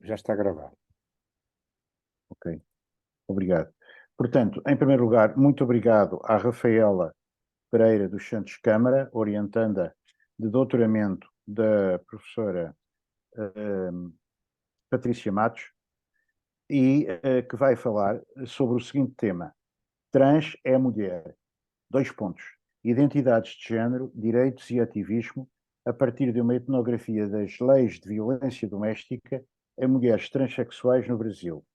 Já está gravado. Ok, obrigado. Portanto, em primeiro lugar, muito obrigado à Rafaela Pereira dos Santos Câmara, orientanda de doutoramento da professora Patrícia Matos, e que vai falar sobre o seguinte tema: trans é mulher. Dois pontos. Identidades de género, direitos e ativismo, a partir de uma etnografia das leis de violência doméstica a mulheres transexuais no Brasil.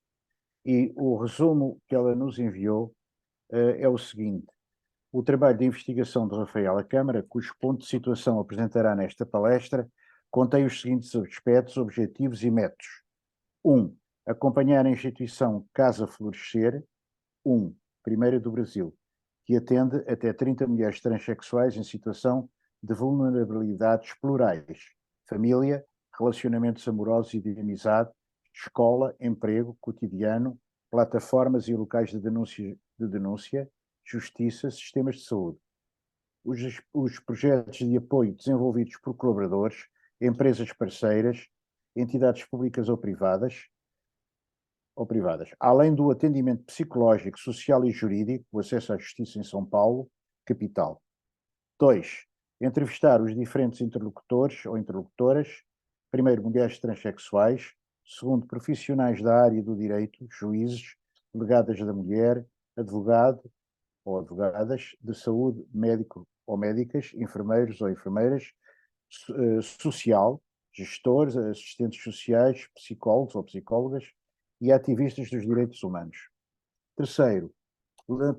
E o resumo que ela nos enviou é o seguinte: o trabalho de investigação de Rafaela Câmara, cujo ponto de situação apresentará nesta palestra, contém os seguintes aspectos, objetivos e métodos. 1. Acompanhar a instituição Casa Florescer, 1, primeira do Brasil, que atende até 30 mulheres transexuais em situação de vulnerabilidades plurais, família, relacionamentos amorosos e de amizade, escola, emprego, cotidiano, plataformas e locais de denúncia, justiça, sistemas de saúde. Os projetos de apoio desenvolvidos por colaboradores, empresas parceiras, entidades públicas ou privadas, além do atendimento psicológico, social e jurídico, o acesso à justiça em São Paulo, capital. 2. Entrevistar os diferentes interlocutores ou interlocutoras, primeiro, mulheres transexuais, segundo, profissionais da área do direito, juízes, delegadas da mulher, advogado ou advogadas de saúde, médico ou médicas, enfermeiros ou enfermeiras, social, gestores, assistentes sociais, psicólogos ou psicólogas e ativistas dos direitos humanos. Terceiro,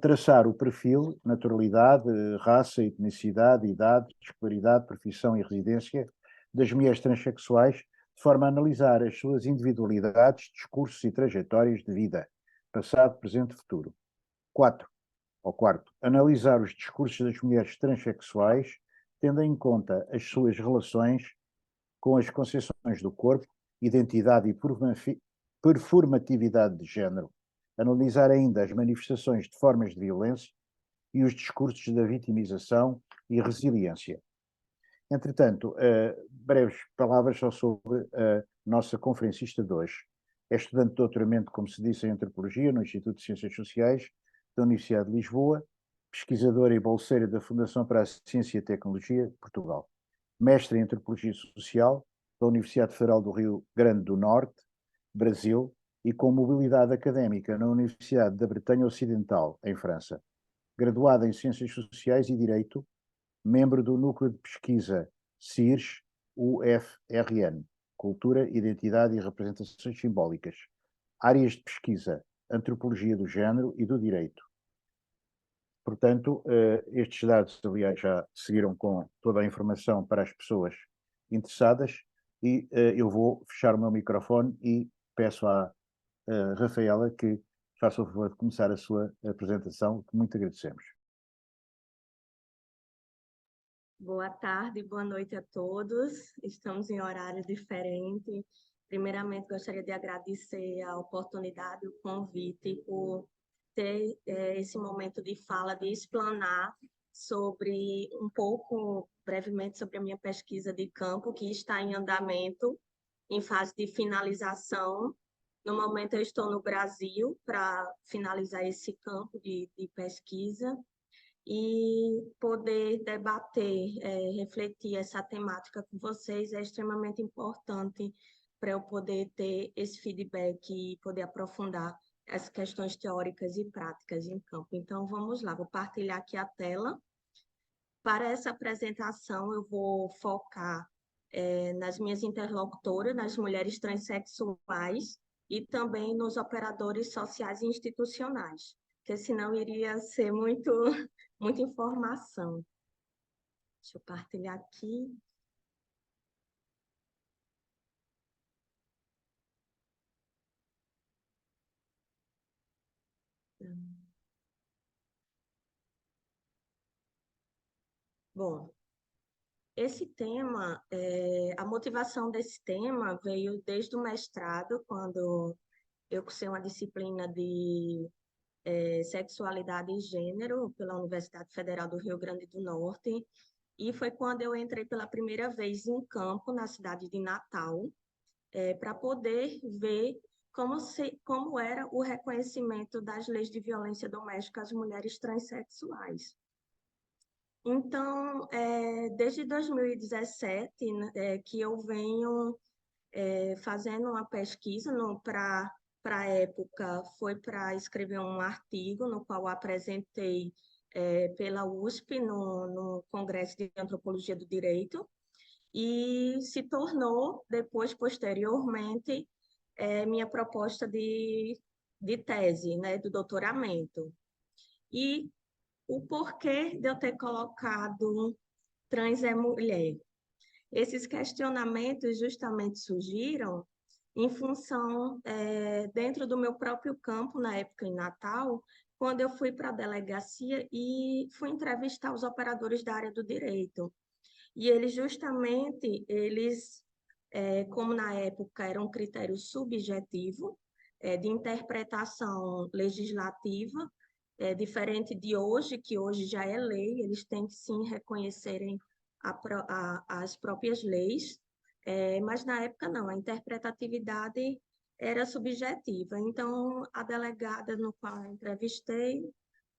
traçar o perfil, naturalidade, raça, etnicidade, idade, escolaridade, profissão e residência das mulheres transexuais, de forma a analisar as suas individualidades, discursos e trajetórias de vida, passado, presente e futuro. 4. Ao quarto, analisar os discursos das mulheres transexuais, tendo em conta as suas relações com as concepções do corpo, identidade e performatividade de género. Analisar ainda as manifestações de formas de violência e os discursos da vitimização e resiliência. Entretanto, breves palavras só sobre a nossa conferencista de hoje. É estudante de doutoramento, como se disse, em Antropologia no Instituto de Ciências Sociais da Universidade de Lisboa, pesquisadora e bolseira da Fundação para a Ciência e Tecnologia de Portugal, mestre em Antropologia Social da Universidade Federal do Rio Grande do Norte, Brasil, e com mobilidade académica na Universidade da Bretanha Ocidental, em França. Graduada em Ciências Sociais e Direito, membro do Núcleo de Pesquisa CIRS-UFRN, Cultura, Identidade e Representações Simbólicas. Áreas de pesquisa, Antropologia do Género e do Direito. Portanto, estes dados, aliás, já seguiram com toda a informação para as pessoas interessadas e eu vou fechar o meu microfone e peço à Rafaela que faça o favor de começar a sua apresentação, que muito agradecemos. Boa tarde, boa noite a todos. Estamos em horário diferente. Primeiramente, gostaria de agradecer a oportunidade, o convite, por ter esse momento de fala, de explanar sobre um pouco, brevemente, sobre a minha pesquisa de campo, que está em andamento, em fase de finalização. No momento, eu estou no Brasil para finalizar esse campo de pesquisa e poder debater, refletir essa temática com vocês é extremamente importante para eu poder ter esse feedback e poder aprofundar as questões teóricas e práticas em campo. Então, vamos lá, vou partilhar aqui a tela. Para essa apresentação, eu vou focar nas minhas interlocutoras, nas mulheres transexuais e também nos operadores sociais e institucionais, porque senão iria ser muita informação. Deixa eu partilhar aqui. Bom, esse tema, a motivação desse tema veio desde o mestrado, quando eu cursei uma disciplina de sexualidade e gênero pela Universidade Federal do Rio Grande do Norte, e foi quando eu entrei pela primeira vez em campo na cidade de Natal, para poder ver como era o reconhecimento das leis de violência doméstica às mulheres transexuais. Então, desde 2017, né, que eu venho fazendo uma pesquisa para a época, foi para escrever um artigo no qual apresentei pela USP no Congresso de Antropologia do Direito, e se tornou, depois, posteriormente, minha proposta de tese, né, do doutoramento. E o porquê de eu ter colocado trans é mulher? Esses questionamentos justamente surgiram em função, dentro do meu próprio campo, na época em Natal, quando eu fui para a delegacia e fui entrevistar os operadores da área do direito. E eles, como na época era um critério subjetivo, de interpretação legislativa, diferente de hoje, que hoje já é lei, eles têm que sim reconhecerem as próprias leis, mas na época não, a interpretatividade era subjetiva. Então, a delegada no qual eu entrevistei,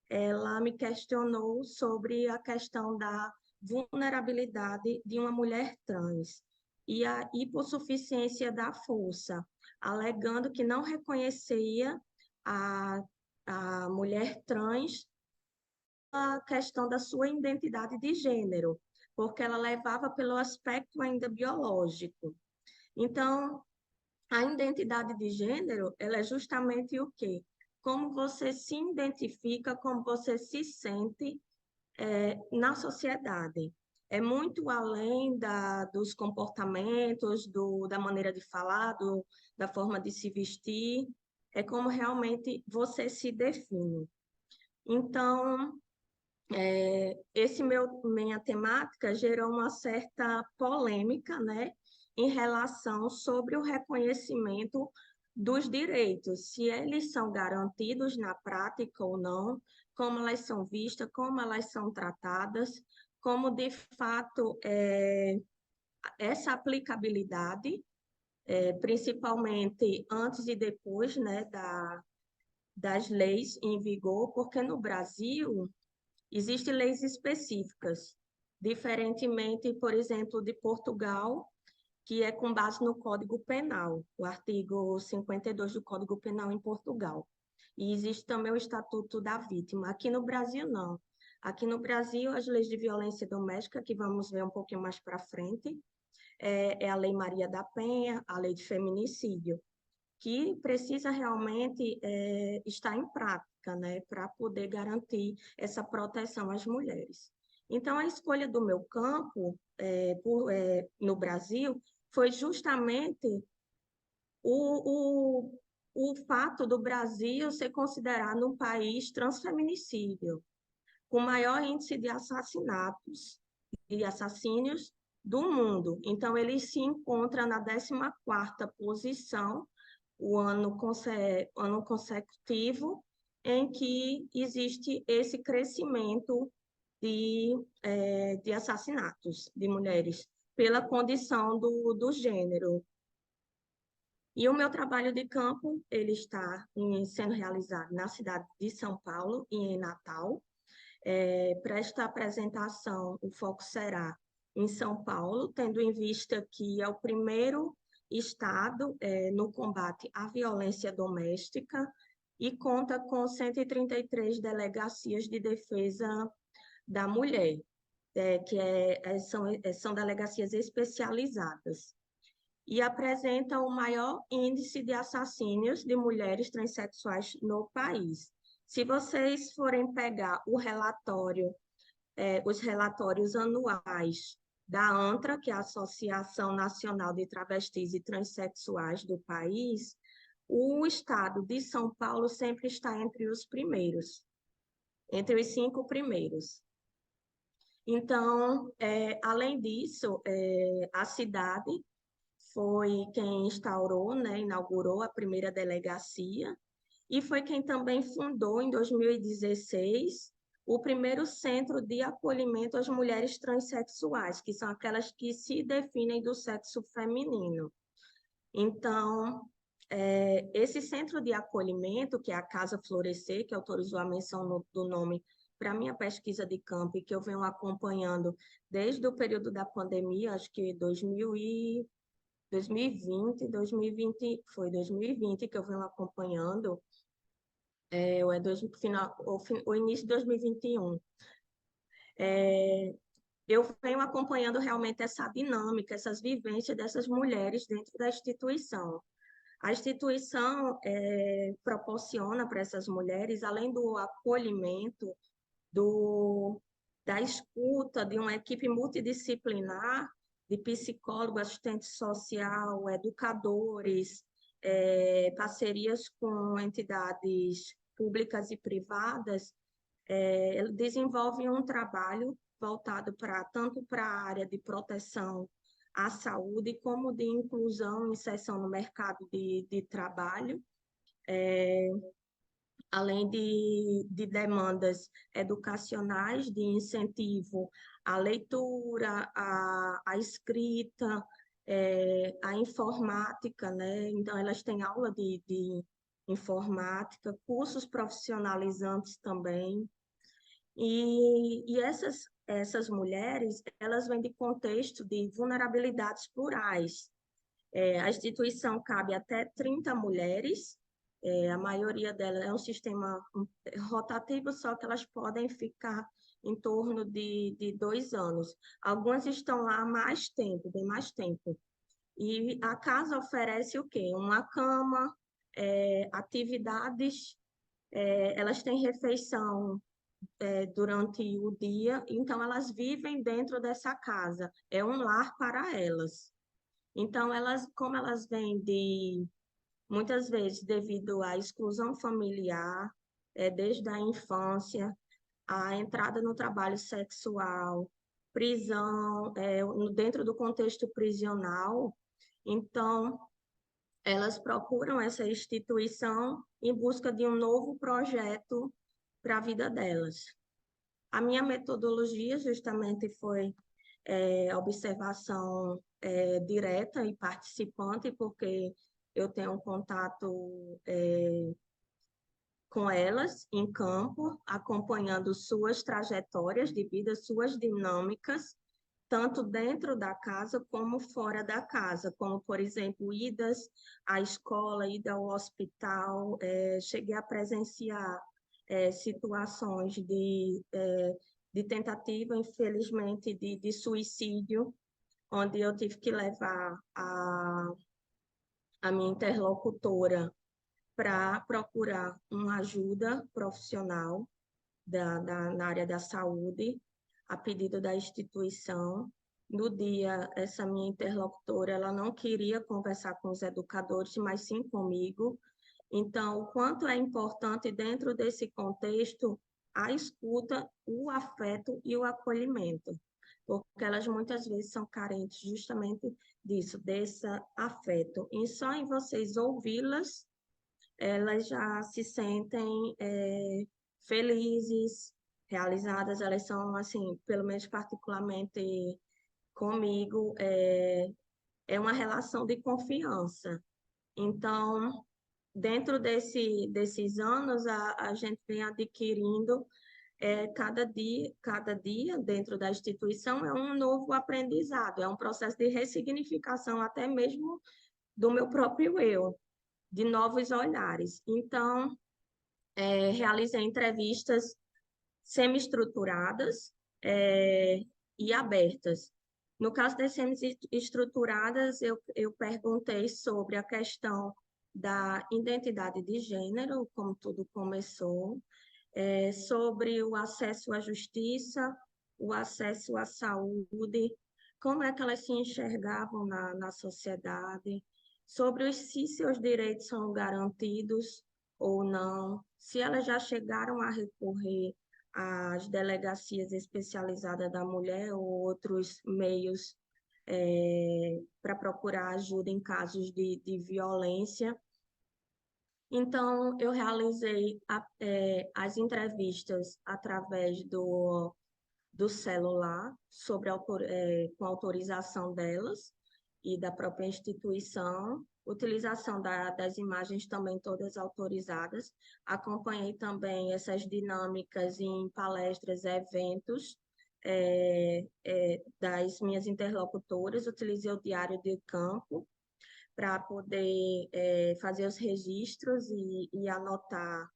ela me questionou sobre a questão da vulnerabilidade de uma mulher trans e a hipossuficiência da força, alegando que não reconhecia a, a mulher trans a questão da sua identidade de gênero, porque ela levava pelo aspecto ainda biológico. Então, a identidade de gênero, ela é justamente o quê? Como você se identifica, como você se sente na sociedade. É muito além dos comportamentos, da maneira de falar, da forma de se vestir, é como realmente você se define. Então, minha temática gerou uma certa polêmica, né, em relação sobre o reconhecimento dos direitos, se eles são garantidos na prática ou não, como elas são vistas, como elas são tratadas, como de fato essa aplicabilidade, principalmente antes e depois, né, das leis em vigor, porque no Brasil existem leis específicas, diferentemente, por exemplo, de Portugal, que é com base no Código Penal, o artigo 52 do Código Penal em Portugal. E existe também o Estatuto da Vítima. Aqui no Brasil, não. Aqui no Brasil, as leis de violência doméstica, que vamos ver um pouquinho mais para frente, é a Lei Maria da Penha, a Lei de Feminicídio, que precisa realmente estar em prática, né, para poder garantir essa proteção às mulheres. Então, a escolha do meu campo no Brasil foi justamente o, o fato do Brasil ser considerado um país transfeminicídio, com maior índice de assassinatos e assassínios do mundo. Então, ele se encontra na 14ª posição, o ano consecutivo, em que existe esse crescimento de assassinatos de mulheres pela condição do gênero. E o meu trabalho de campo, ele está sendo realizado na cidade de São Paulo e em Natal. Para esta apresentação, o foco será em São Paulo, tendo em vista que é o primeiro estado no combate à violência doméstica e conta com 133 delegacias de defesa da mulher, que são delegacias especializadas, e apresenta o maior índice de assassínios de mulheres transexuais no país. Se vocês forem pegar os relatórios anuais da ANTRA, que é a Associação Nacional de Travestis e Transsexuais do país, o estado de São Paulo sempre está entre os primeiros, entre os 5 primeiros. Então, além disso, a cidade foi quem instaurou, né, inaugurou a primeira delegacia e foi quem também fundou, em 2016, o primeiro centro de acolhimento às mulheres transexuais, que são aquelas que se definem do sexo feminino. Então, esse centro de acolhimento, que é a Casa Florescer, que autorizou a menção do nome para a minha pesquisa de campo, e que eu venho acompanhando desde o período da pandemia, acho que 2020, foi 2020 que eu venho acompanhando, o início de 2021. Eu venho acompanhando realmente essa dinâmica, essas vivências dessas mulheres dentro da instituição. A instituição proporciona para essas mulheres, além do acolhimento, da escuta de uma equipe multidisciplinar, de psicólogo, assistente social, educadores, parcerias com entidades públicas e privadas, desenvolve um trabalho voltado tanto para a área de proteção à saúde, como de inclusão e inserção no mercado de trabalho, além de demandas educacionais, de incentivo à leitura, à escrita, à informática, né? Então, elas têm aula de informática, cursos profissionalizantes também. E essas mulheres, elas vêm de contexto de vulnerabilidades plurais. A instituição cabe até 30 mulheres, a maioria delas é um sistema rotativo, só que elas podem ficar em torno de 2 anos. Algumas estão lá há mais tempo, bem mais tempo. E a casa oferece o quê? Uma cama, atividades, elas têm refeição durante o dia, então elas vivem dentro dessa casa, é um lar para elas. Então, como elas vêm muitas vezes, devido à exclusão familiar, desde a infância, a entrada no trabalho sexual, prisão, dentro do contexto prisional, então, elas procuram essa instituição em busca de um novo projeto para a vida delas. A minha metodologia justamente foi observação direta e participante, porque eu tenho um contato com elas em campo, acompanhando suas trajetórias de vida, suas dinâmicas, tanto dentro da casa como fora da casa, como, por exemplo, idas à escola, ida ao hospital, cheguei a presenciar situações de tentativa, infelizmente, de suicídio, onde eu tive que levar a minha interlocutora para procurar uma ajuda profissional na área da saúde, a pedido da instituição. No dia, essa minha interlocutora, ela não queria conversar com os educadores, mas sim comigo. Então, o quanto é importante dentro desse contexto a escuta, o afeto e o acolhimento, porque elas muitas vezes são carentes justamente disso, desse afeto. E só em vocês ouvi-las, elas já se sentem felizes, realizadas, elas são, assim, pelo menos particularmente comigo, é uma relação de confiança. Então, dentro desses anos, a gente vem adquirindo, cada dia dentro da instituição é um novo aprendizado, é um processo de ressignificação até mesmo do meu próprio eu, de novos olhares. Então, realizei entrevistas semi-estruturadas e abertas. No caso das semi-estruturadas, eu perguntei sobre a questão da identidade de gênero, como tudo começou, sobre o acesso à justiça, o acesso à saúde, como é que elas se enxergavam na sociedade, sobre se seus direitos são garantidos ou não, se elas já chegaram a recorrer às delegacias especializadas da mulher ou outros meios para procurar ajuda em casos de violência. Então, eu realizei as entrevistas através do celular, com autorização delas e da própria instituição. utilização das imagens também todas autorizadas. Acompanhei também essas dinâmicas em palestras, eventos das minhas interlocutoras, utilizei o diário de campo para poder fazer os registros e anotar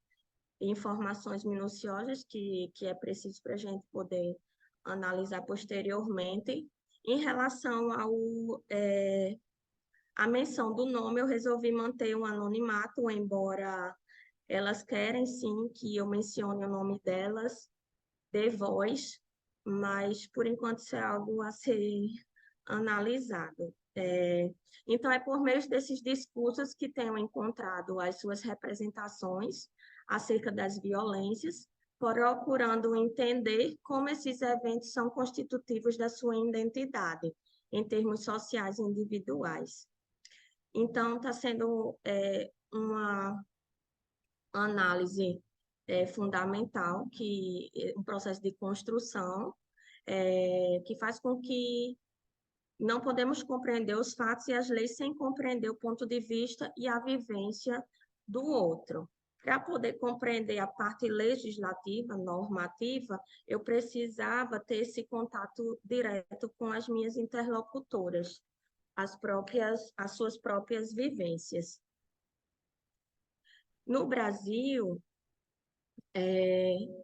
informações minuciosas que é preciso para a gente poder analisar posteriormente. Em relação à menção do nome, eu resolvi manter um anonimato, embora elas querem sim que eu mencione o nome delas, dê voz, mas por enquanto isso é algo a ser analisado. Então, é por meio desses discursos que tenho encontrado as suas representações acerca das violências, procurando entender como esses eventos são constitutivos da sua identidade, em termos sociais e individuais. Então, está sendo uma análise fundamental, um processo de construção, que faz com que não podemos compreender os fatos e as leis sem compreender o ponto de vista e a vivência do outro. Para poder compreender a parte legislativa, normativa, eu precisava ter esse contato direto com as minhas interlocutoras, as suas próprias vivências. No Brasil,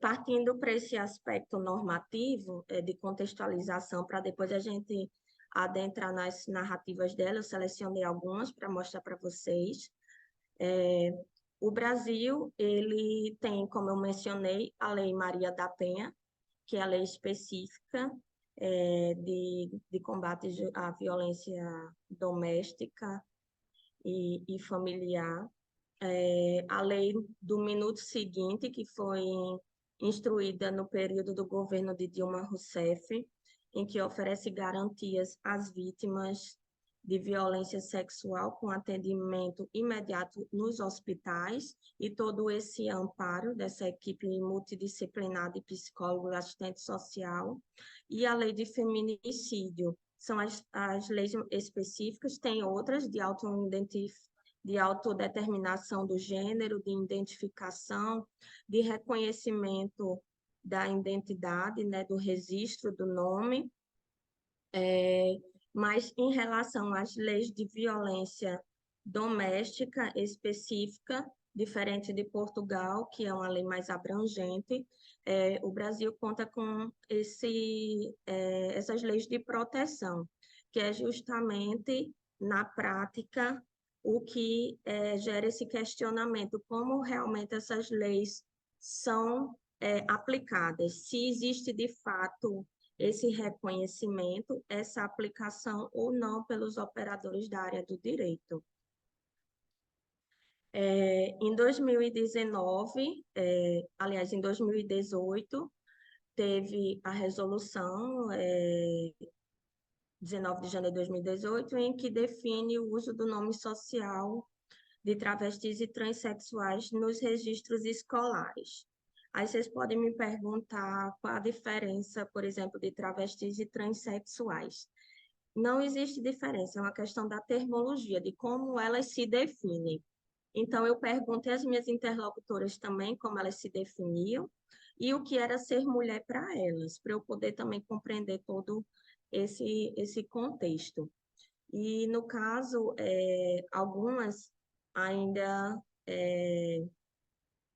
partindo para esse aspecto normativo, de contextualização, para depois a gente adentrar nas narrativas dela, eu selecionei algumas para mostrar para vocês. O Brasil, ele tem, como eu mencionei, a Lei Maria da Penha, que é a lei específica de combate à violência doméstica e familiar. A lei do minuto seguinte, que foi instruída no período do governo de Dilma Rousseff, em que oferece garantias às vítimas de violência sexual com atendimento imediato nos hospitais e todo esse amparo dessa equipe multidisciplinar de psicólogo e assistente social. E a lei de feminicídio, são as leis específicas, tem outras de autodeterminação do gênero, de identificação, de reconhecimento da identidade, né, do registro do nome, mas em relação às leis de violência doméstica específica, diferente de Portugal, que é uma lei mais abrangente, o Brasil conta com essas leis de proteção, que é justamente, na prática, o que gera esse questionamento, como realmente essas leis são aplicadas, se existe de fato esse reconhecimento, essa aplicação ou não pelos operadores da área do direito. Em 2019, aliás, em 2018, teve a resolução 19 de janeiro de 2018, em que define o uso do nome social de travestis e transexuais nos registros escolares. Aí vocês podem me perguntar qual a diferença, por exemplo, de travestis e transexuais. Não existe diferença, é uma questão da terminologia, de como elas se definem. Então, eu perguntei às minhas interlocutoras também como elas se definiam e o que era ser mulher para elas, para eu poder também compreender todo esse contexto. E, no caso, algumas ainda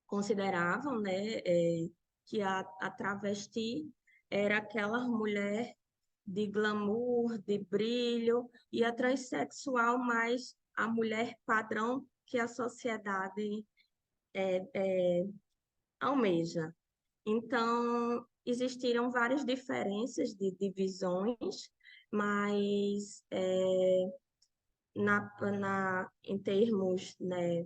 consideravam, né, que a travesti era aquela mulher de glamour, de brilho, e a transexual mais a mulher padrão que a sociedade almeja. Então, existiram várias diferenças de divisões, mas em termos, né,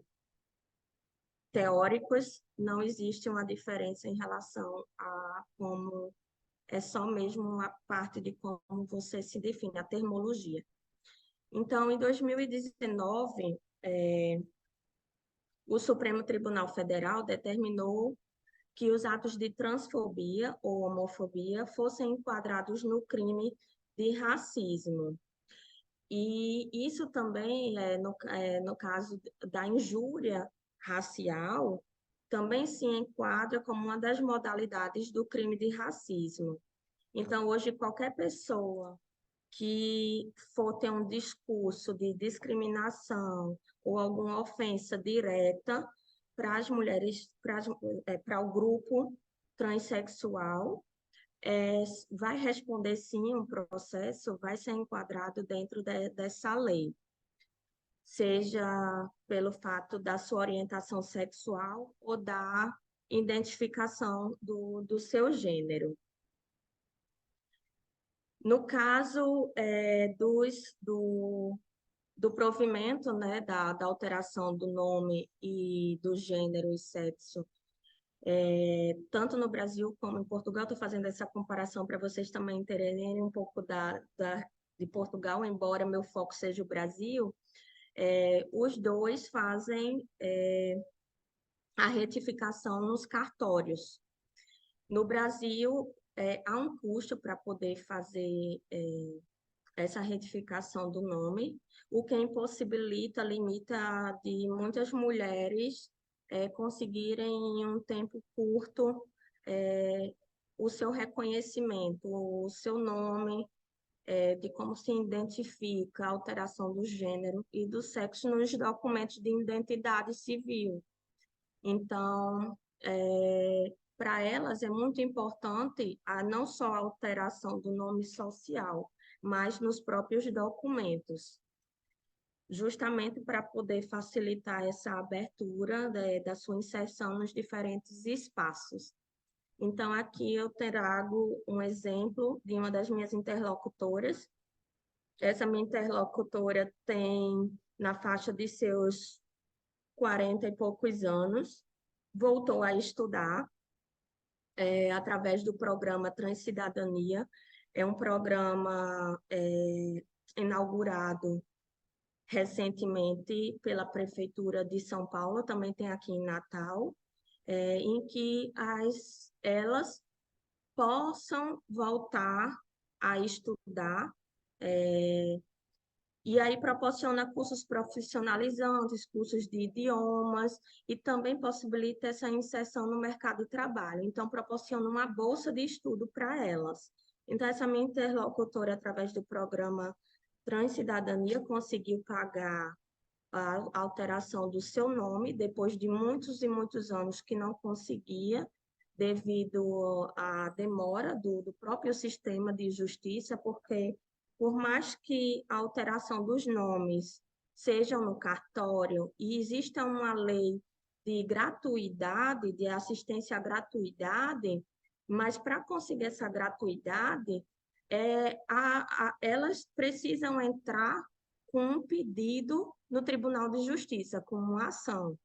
teóricos, não existe uma diferença em relação a como é só mesmo a parte de como você se define, a termologia. Então, em 2019, o Supremo Tribunal Federal determinou que os atos de transfobia ou homofobia fossem enquadrados no crime de racismo. E isso também, no caso da injúria racial, também se enquadra como uma das modalidades do crime de racismo. Então, hoje, qualquer pessoa que for ter um discurso de discriminação ou alguma ofensa direta para as mulheres, para o grupo transexual, vai responder sim um processo, vai ser enquadrado dentro dessa lei, seja pelo fato da sua orientação sexual ou da identificação do seu gênero. No caso do provimento, né, da alteração do nome e do gênero e sexo, tanto no Brasil como em Portugal, estou fazendo essa comparação para vocês também entenderem um pouco de Portugal, embora meu foco seja o Brasil, os dois fazem a retificação nos cartórios. No Brasil, há um custo para poder fazer essa retificação do nome, o que impossibilita, limita de muitas mulheres conseguirem em um tempo curto o seu reconhecimento, o seu nome, de como se identifica a alteração do gênero e do sexo nos documentos de identidade civil. Então, para elas é muito importante não só a alteração do nome social, mas nos próprios documentos, justamente para poder facilitar essa abertura da sua inserção nos diferentes espaços. Então, aqui eu trago um exemplo de uma das minhas interlocutoras. Essa minha interlocutora tem na faixa de seus 40 e poucos anos, voltou a estudar através do programa Transcidadania. É um programa inaugurado recentemente pela Prefeitura de São Paulo, também tem aqui em Natal, em que elas possam voltar a estudar, e aí proporciona cursos profissionalizantes, cursos de idiomas, e também possibilita essa inserção no mercado de trabalho. Então, proporciona uma bolsa de estudo para elas. Então, essa minha interlocutora, através do programa Transcidadania, conseguiu pagar a alteração do seu nome, depois de muitos e muitos anos que não conseguia, devido à demora do próprio sistema de justiça, porque por mais que a alteração dos nomes sejam no cartório e exista uma lei de gratuidade, de assistência à gratuidade, mas para conseguir essa gratuidade, elas precisam entrar com um pedido no Tribunal de Justiça, com uma ação,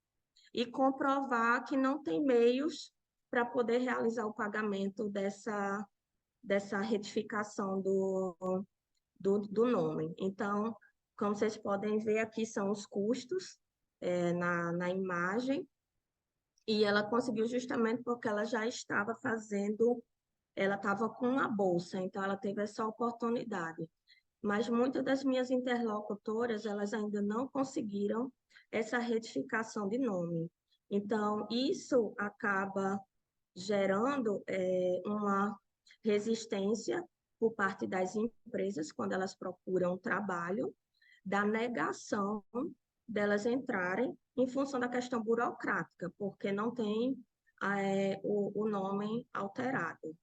e comprovar que não tem meios para poder realizar o pagamento dessa retificação do nome. Então, como vocês podem ver, aqui são os custos na imagem, e ela conseguiu justamente porque ela já estava ela estava com uma bolsa, então ela teve essa oportunidade. Mas muitas das minhas interlocutoras, elas ainda não conseguiram essa retificação de nome. Então, isso acaba gerando uma resistência por parte das empresas quando elas procuram trabalho, da negação delas entrarem em função da questão burocrática, porque não tem o nome alterado.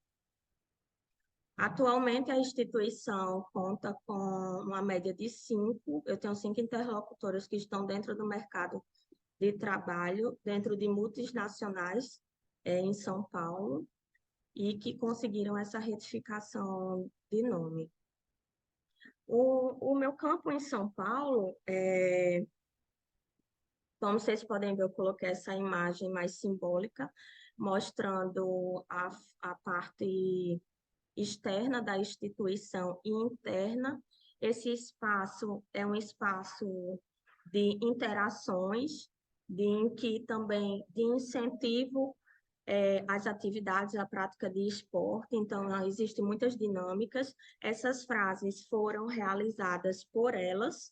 Atualmente, a instituição conta com uma média de 5, eu tenho 5 interlocutores que estão dentro do mercado de trabalho, dentro de multinacionais em São Paulo, e que conseguiram essa retificação de nome. O meu campo em São Paulo, como vocês podem ver, eu coloquei essa imagem mais simbólica, mostrando a parte externa da instituição e interna. Esse espaço é um espaço de interações, em que também de incentivo as atividades, a prática de esporte, então existem muitas dinâmicas. Essas frases foram realizadas por elas,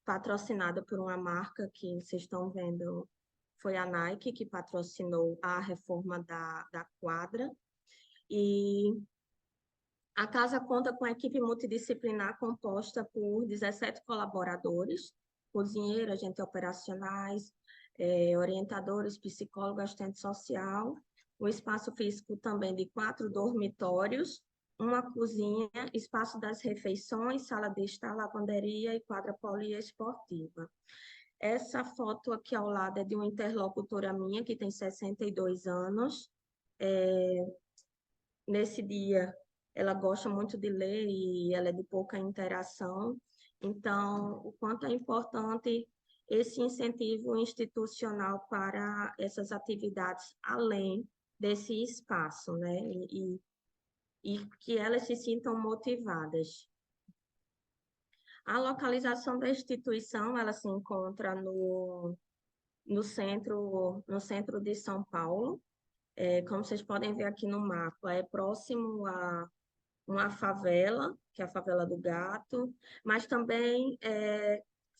patrocinada por uma marca que vocês estão vendo, foi a Nike que patrocinou a reforma da quadra. E a casa conta com a equipe multidisciplinar composta por 17 colaboradores, cozinheiros, agentes operacionais, orientadores, psicólogos, assistente social, o espaço físico também de 4 dormitórios, uma cozinha, espaço das refeições, sala de estar, lavanderia e quadra poliesportiva. Essa foto aqui ao lado é de uma interlocutora minha, que tem 62 anos. Nesse dia, ela gosta muito de ler e ela é de pouca interação. Então, o quanto é importante esse incentivo institucional para essas atividades além desse espaço, né? E que elas se sintam motivadas. A localização da instituição, ela se encontra no centro de São Paulo. Como vocês podem ver aqui no mapa, é próximo a uma favela, que é a Favela do Gato, mas também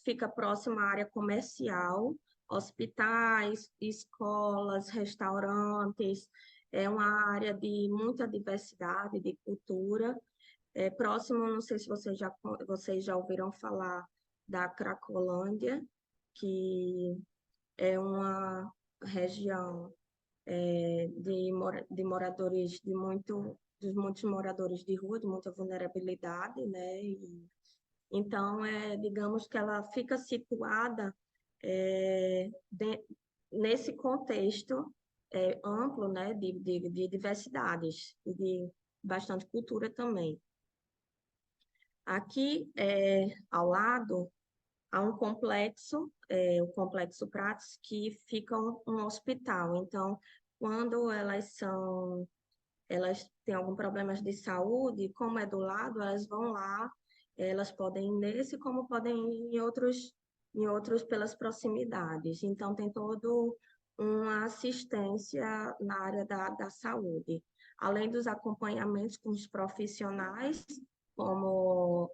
fica próximo à área comercial, hospitais, escolas, restaurantes, é uma área de muita diversidade, de cultura. Próximo, não sei se vocês já ouviram falar da Cracolândia, que é uma região de moradores de muitos moradores de rua, de muita vulnerabilidade, né? Então, digamos que ela fica situada nesse contexto amplo, né? De diversidades e de bastante cultura também. Aqui, ao lado, há um complexo, o Complexo Prates, que fica um hospital. Então, quando elas têm algum problemas de saúde, como é do lado, elas vão lá, elas podem ir nesse, como podem ir em outros pelas proximidades. Então, tem todo uma assistência na área da saúde. Além dos acompanhamentos com os profissionais, como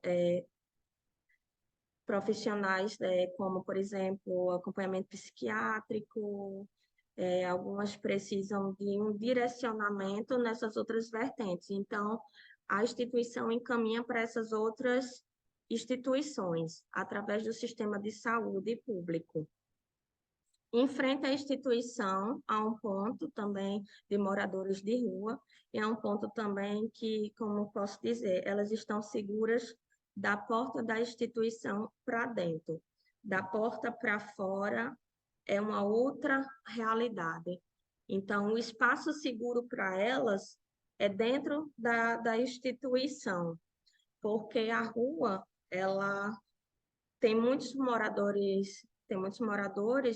como, por exemplo, acompanhamento psiquiátrico, algumas precisam de um direcionamento nessas outras vertentes. Então, a instituição encaminha para essas outras instituições, através do sistema de saúde público. Em frente à instituição, há um ponto também de moradores de rua, e há um ponto também que, como posso dizer, elas estão seguras da porta da instituição para dentro. Da porta para fora é uma outra realidade. Então, o espaço seguro para elas é dentro da instituição, porque a rua, ela tem muitos moradores,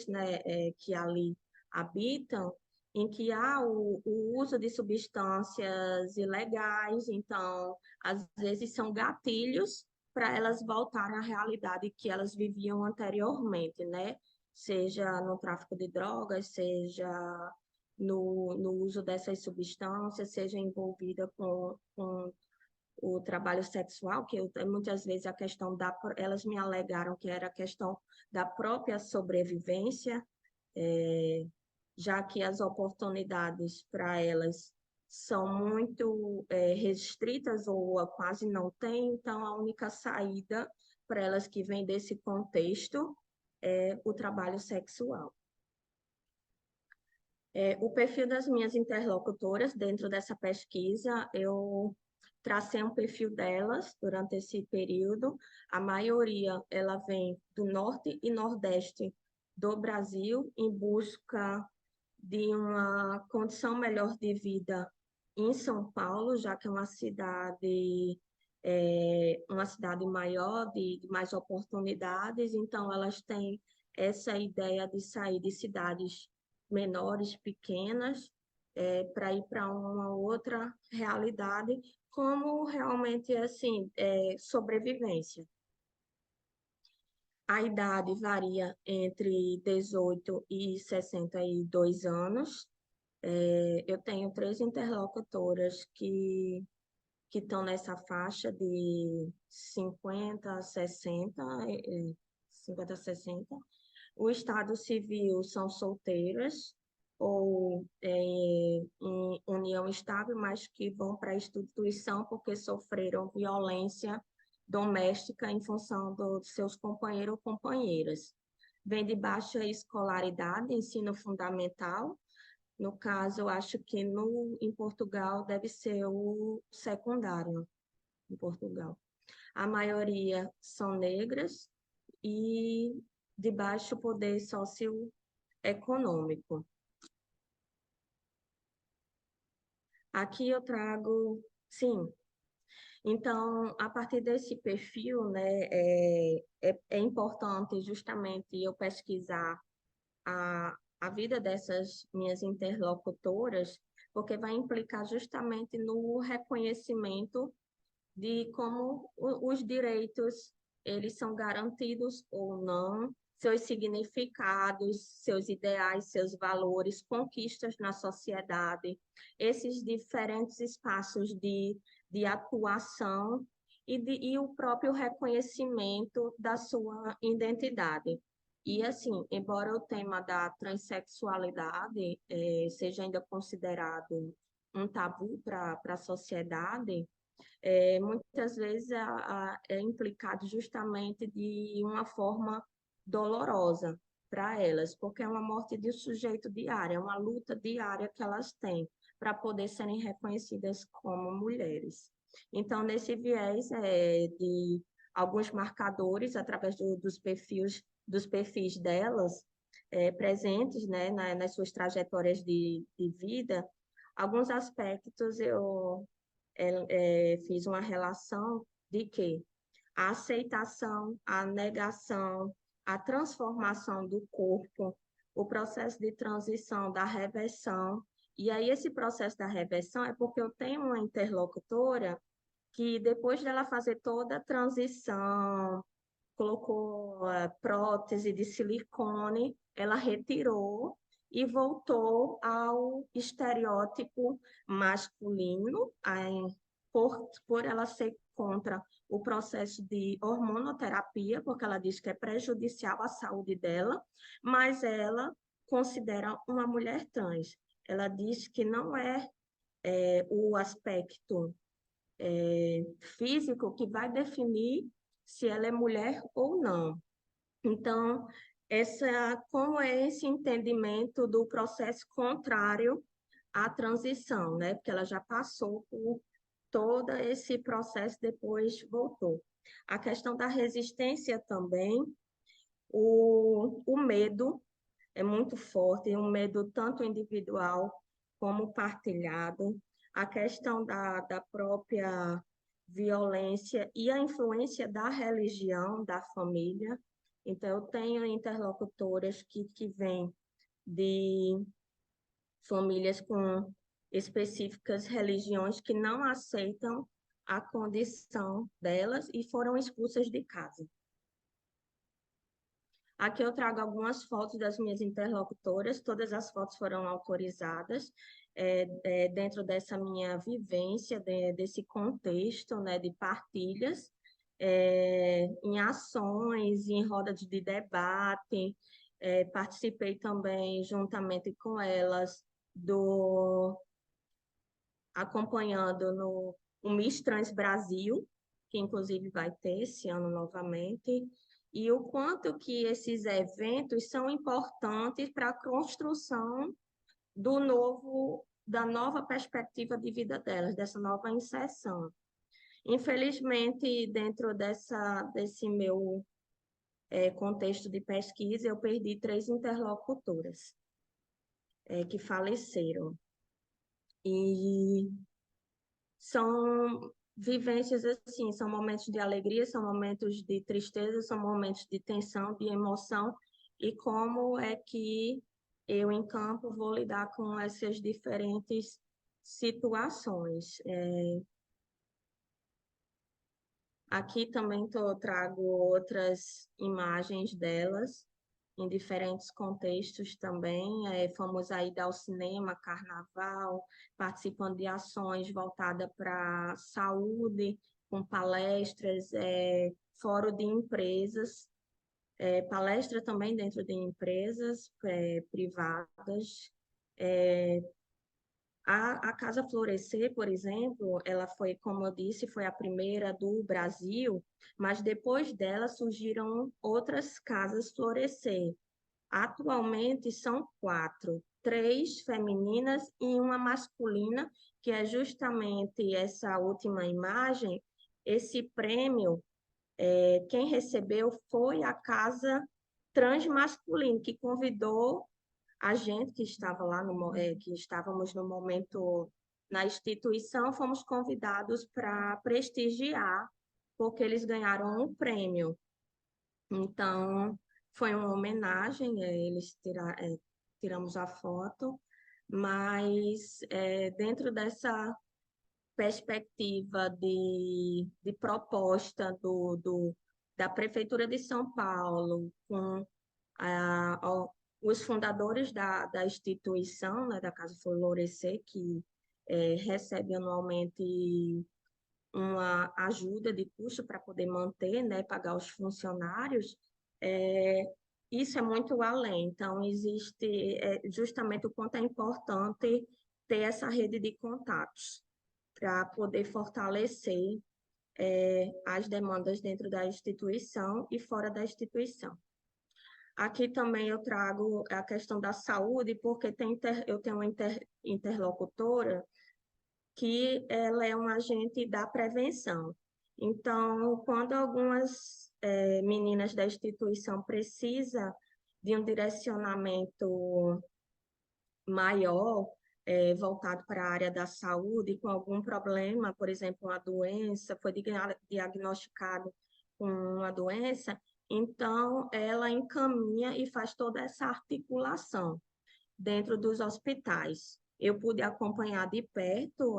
né, que ali habitam, em que há o uso de substâncias ilegais, então, às vezes são gatilhos para elas voltarem à realidade que elas viviam anteriormente, né? Seja no tráfico de drogas, seja no uso dessas substâncias, seja envolvida com o trabalho sexual, que muitas vezes a questão elas me alegaram que era a questão da própria sobrevivência, já que as oportunidades para elas são muito restritas ou quase não tem, então a única saída para elas que vem desse contexto é o trabalho sexual. O perfil das minhas interlocutoras dentro dessa pesquisa, eu tracei um perfil delas durante esse período. A maioria, ela vem do norte e nordeste do Brasil em busca de uma condição melhor de vida em São Paulo, já que é uma cidade maior, de mais oportunidades, então elas têm essa ideia de sair de cidades menores, pequenas, para ir para uma outra realidade, como realmente assim, sobrevivência. A idade varia entre 18 e 62 anos. Eu tenho 3 interlocutoras que estão nessa faixa de 50 a 60, 50 a 60. O estado civil são solteiras ou em união estável, mas que vão para a instituição porque sofreram violência doméstica em função dos seus companheiros ou companheiras. Vem de baixa escolaridade, ensino fundamental. No caso, eu acho que em Portugal deve ser o secundário, em Portugal. A maioria são negras e de baixo poder socioeconômico. Aqui eu trago, sim. Então, a partir desse perfil, né, é importante justamente eu pesquisar a vida dessas minhas interlocutoras, porque vai implicar justamente no reconhecimento de como os direitos eles são garantidos ou não, seus significados, seus ideais, seus valores, conquistas na sociedade, esses diferentes espaços de atuação e o próprio reconhecimento da sua identidade. E, assim, embora o tema da transexualidade seja ainda considerado um tabu para a sociedade, muitas vezes é implicado justamente de uma forma dolorosa para elas, porque é uma morte de um sujeito diária, é uma luta diária que elas têm para poder serem reconhecidas como mulheres. Então, nesse viés de alguns marcadores, através dos perfis delas, presentes, né, nas suas trajetórias de vida, alguns aspectos eu fiz uma relação de que a aceitação, a negação, a transformação do corpo, o processo de transição da reversão. E aí, esse processo da reversão é porque eu tenho uma interlocutora que, depois dela fazer toda a transição, colocou prótese de silicone, ela retirou e voltou ao estereótipo masculino, por ela ser contra o processo de hormonoterapia, porque ela diz que é prejudicial à saúde dela, mas ela considera uma mulher trans. Ela diz que não é o aspecto físico que vai definir se ela é mulher ou não. Então, como é esse entendimento do processo contrário à transição, né? Porque ela já passou por todo esse processo, depois voltou. A questão da resistência também, o medo é muito forte, um medo tanto individual como partilhado, a questão da própria violência e a influência da religião, da família. Então, eu tenho interlocutoras que vêm de famílias com específicas religiões que não aceitam a condição delas e foram expulsas de casa. Aqui eu trago algumas fotos das minhas interlocutoras, todas as fotos foram autorizadas dentro dessa minha vivência, desse contexto, né, de partilhas, em ações, em rodas de debate, participei também juntamente com elas acompanhando no o Miss Trans Brasil, que inclusive vai ter esse ano novamente, e o quanto que esses eventos são importantes para a construção da nova perspectiva de vida delas, dessa nova inserção. Infelizmente, dentro desse meu contexto de pesquisa, eu perdi 3 interlocutoras que faleceram. E são vivências assim, são momentos de alegria, são momentos de tristeza, são momentos de tensão, de emoção, e como é que eu, em campo, vou lidar com essas diferentes situações. Aqui também trago outras imagens delas, em diferentes contextos também. Fomos aí ao cinema, carnaval, participando de ações voltadas para saúde, com palestras, fórum de empresas, palestra também dentro de empresas privadas. A Casa Florescer, por exemplo, ela foi, como eu disse, foi a primeira do Brasil, mas depois dela surgiram outras Casas Florescer. Atualmente são 4, 3 femininas e uma masculina, que é justamente essa última imagem. Esse prêmio, quem recebeu foi a Casa Transmasculina, que convidou a gente que estava lá, que estávamos no momento na instituição, fomos convidados para prestigiar, porque eles ganharam um prêmio. Então, foi uma homenagem, tiramos a foto, mas dentro dessa perspectiva de proposta da Prefeitura de São Paulo, com os fundadores da instituição, né, da Casa Florescer, que recebe anualmente uma ajuda de custo para poder manter, né, pagar os funcionários, isso é muito além. Então, existe justamente o quanto é importante ter essa rede de contatos para poder fortalecer as demandas dentro da instituição e fora da instituição. Aqui também eu trago a questão da saúde, porque eu tenho uma interlocutora que ela é um agente da prevenção. Então, quando algumas meninas da instituição precisam de um direcionamento maior, voltado para a área da saúde, com algum problema, por exemplo, uma doença, foi diagnosticado com uma doença, então ela encaminha e faz toda essa articulação dentro dos hospitais. Eu pude acompanhar de perto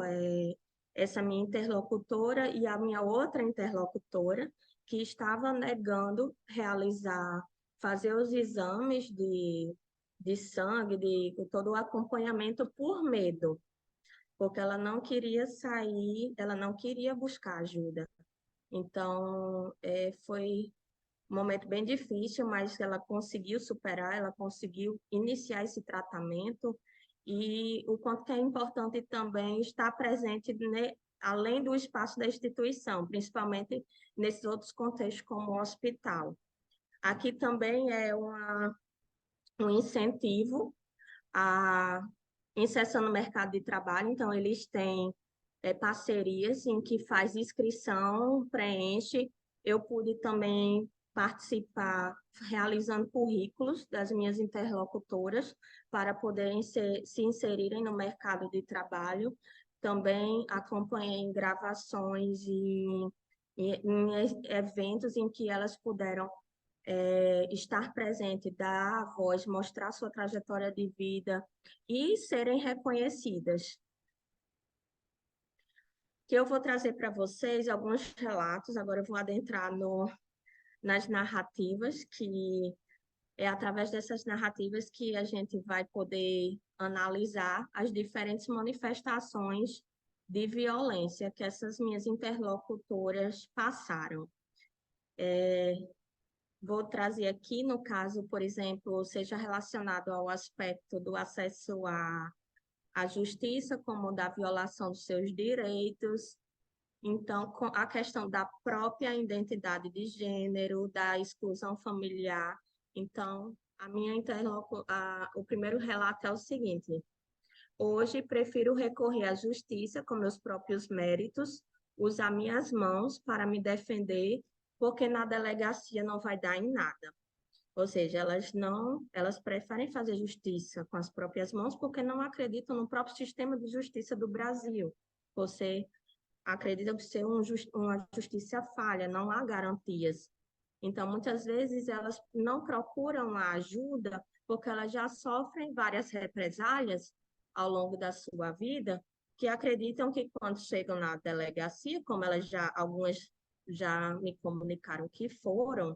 essa minha interlocutora e a minha outra interlocutora, que estava negando fazer os exames de sangue, com todo o acompanhamento por medo, porque ela não queria sair, ela não queria buscar ajuda. Então, foi um momento bem difícil, mas ela conseguiu superar, ela conseguiu iniciar esse tratamento, e o quanto que é importante também estar presente, né, além do espaço da instituição, principalmente nesses outros contextos, como o hospital. Aqui também é um incentivo à inserção no mercado de trabalho, então eles têm parcerias em que faz inscrição, preenche. Eu pude também participar realizando currículos das minhas interlocutoras para poderem se inserirem no mercado de trabalho. Também acompanhei gravações em eventos em que elas puderam estar presente, dar a voz, mostrar sua trajetória de vida e serem reconhecidas. Que eu vou trazer para vocês alguns relatos, agora eu vou adentrar nas narrativas, que é através dessas narrativas que a gente vai poder analisar as diferentes manifestações de violência que essas minhas interlocutoras passaram. Vou trazer aqui, no caso, por exemplo, seja relacionado ao aspecto do acesso à justiça, como da violação dos seus direitos. Então, a questão da própria identidade de gênero, da exclusão familiar. Então, o primeiro relato é o seguinte: hoje prefiro recorrer à justiça com meus próprios méritos, usar minhas mãos para me defender, porque na delegacia não vai dar em nada. Ou seja, elas preferem fazer justiça com as próprias mãos porque não acreditam no próprio sistema de justiça do Brasil. Você acredita que ser uma justiça falha, não há garantias. Então, muitas vezes, elas não procuram a ajuda porque elas já sofrem várias represálias ao longo da sua vida, que acreditam que quando chegam na delegacia, como algumas já me comunicaram que foram,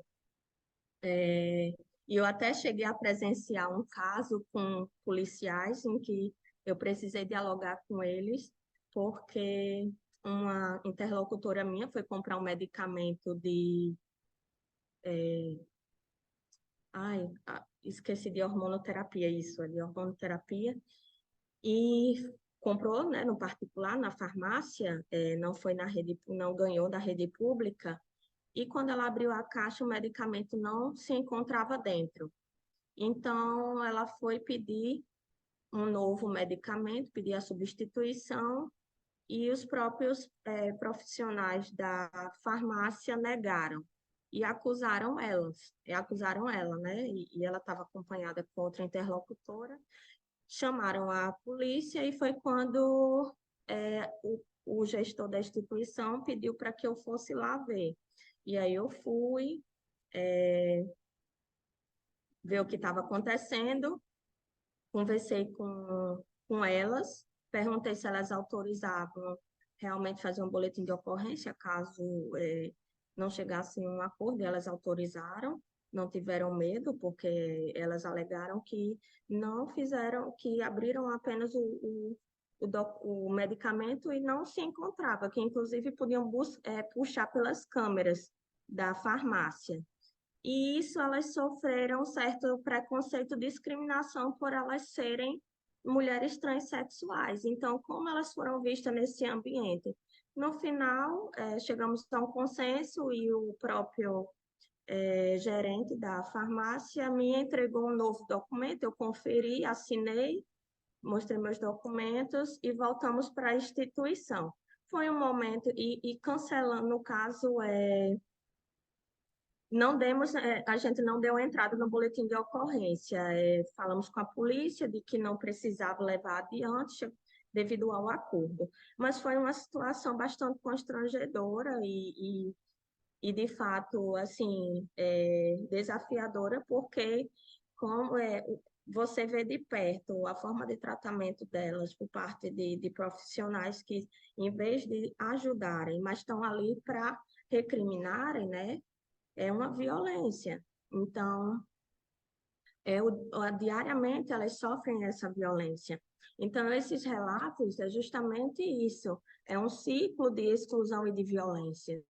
E eu até cheguei a presenciar um caso com policiais em que eu precisei dialogar com eles, porque uma interlocutora minha foi comprar um medicamento de... esqueci de hormonoterapia, isso, é de hormonoterapia, e comprou, né, no particular, na farmácia, não foi na rede, não ganhou da rede pública, e quando ela abriu a caixa, o medicamento não se encontrava dentro. Então, ela foi pedir um novo medicamento, pedir a substituição, e os próprios profissionais da farmácia negaram e acusaram ela, né? E ela estava acompanhada com outra interlocutora, chamaram a polícia e foi quando o gestor da instituição pediu para que eu fosse lá ver. E aí eu fui ver o que estava acontecendo, conversei com elas, perguntei se elas autorizavam realmente fazer um boletim de ocorrência, caso não chegasse em um acordo, e elas autorizaram, não tiveram medo, porque elas alegaram que não fizeram, que abriram apenas o medicamento e não se encontrava, que inclusive podiam puxar pelas câmeras da farmácia. E isso elas sofreram um certo preconceito, discriminação por elas serem mulheres transexuais. Então, como elas foram vistas nesse ambiente? No final, chegamos a um consenso e o próprio gerente da farmácia me entregou um novo documento, eu conferi, assinei, mostrei meus documentos e voltamos para a instituição. Foi um momento, e cancelando, no caso, não demos, a gente não deu entrada no boletim de ocorrência. Falamos com a polícia de que não precisava levar adiante devido ao acordo. Mas foi uma situação bastante constrangedora e de fato, assim, desafiadora, porque como você vê de perto a forma de tratamento delas por parte de profissionais que, em vez de ajudarem, mas estão ali para recriminarem, né? É uma violência. Então, diariamente elas sofrem essa violência. Então, esses relatos é justamente isso, é um ciclo de exclusão e de violência.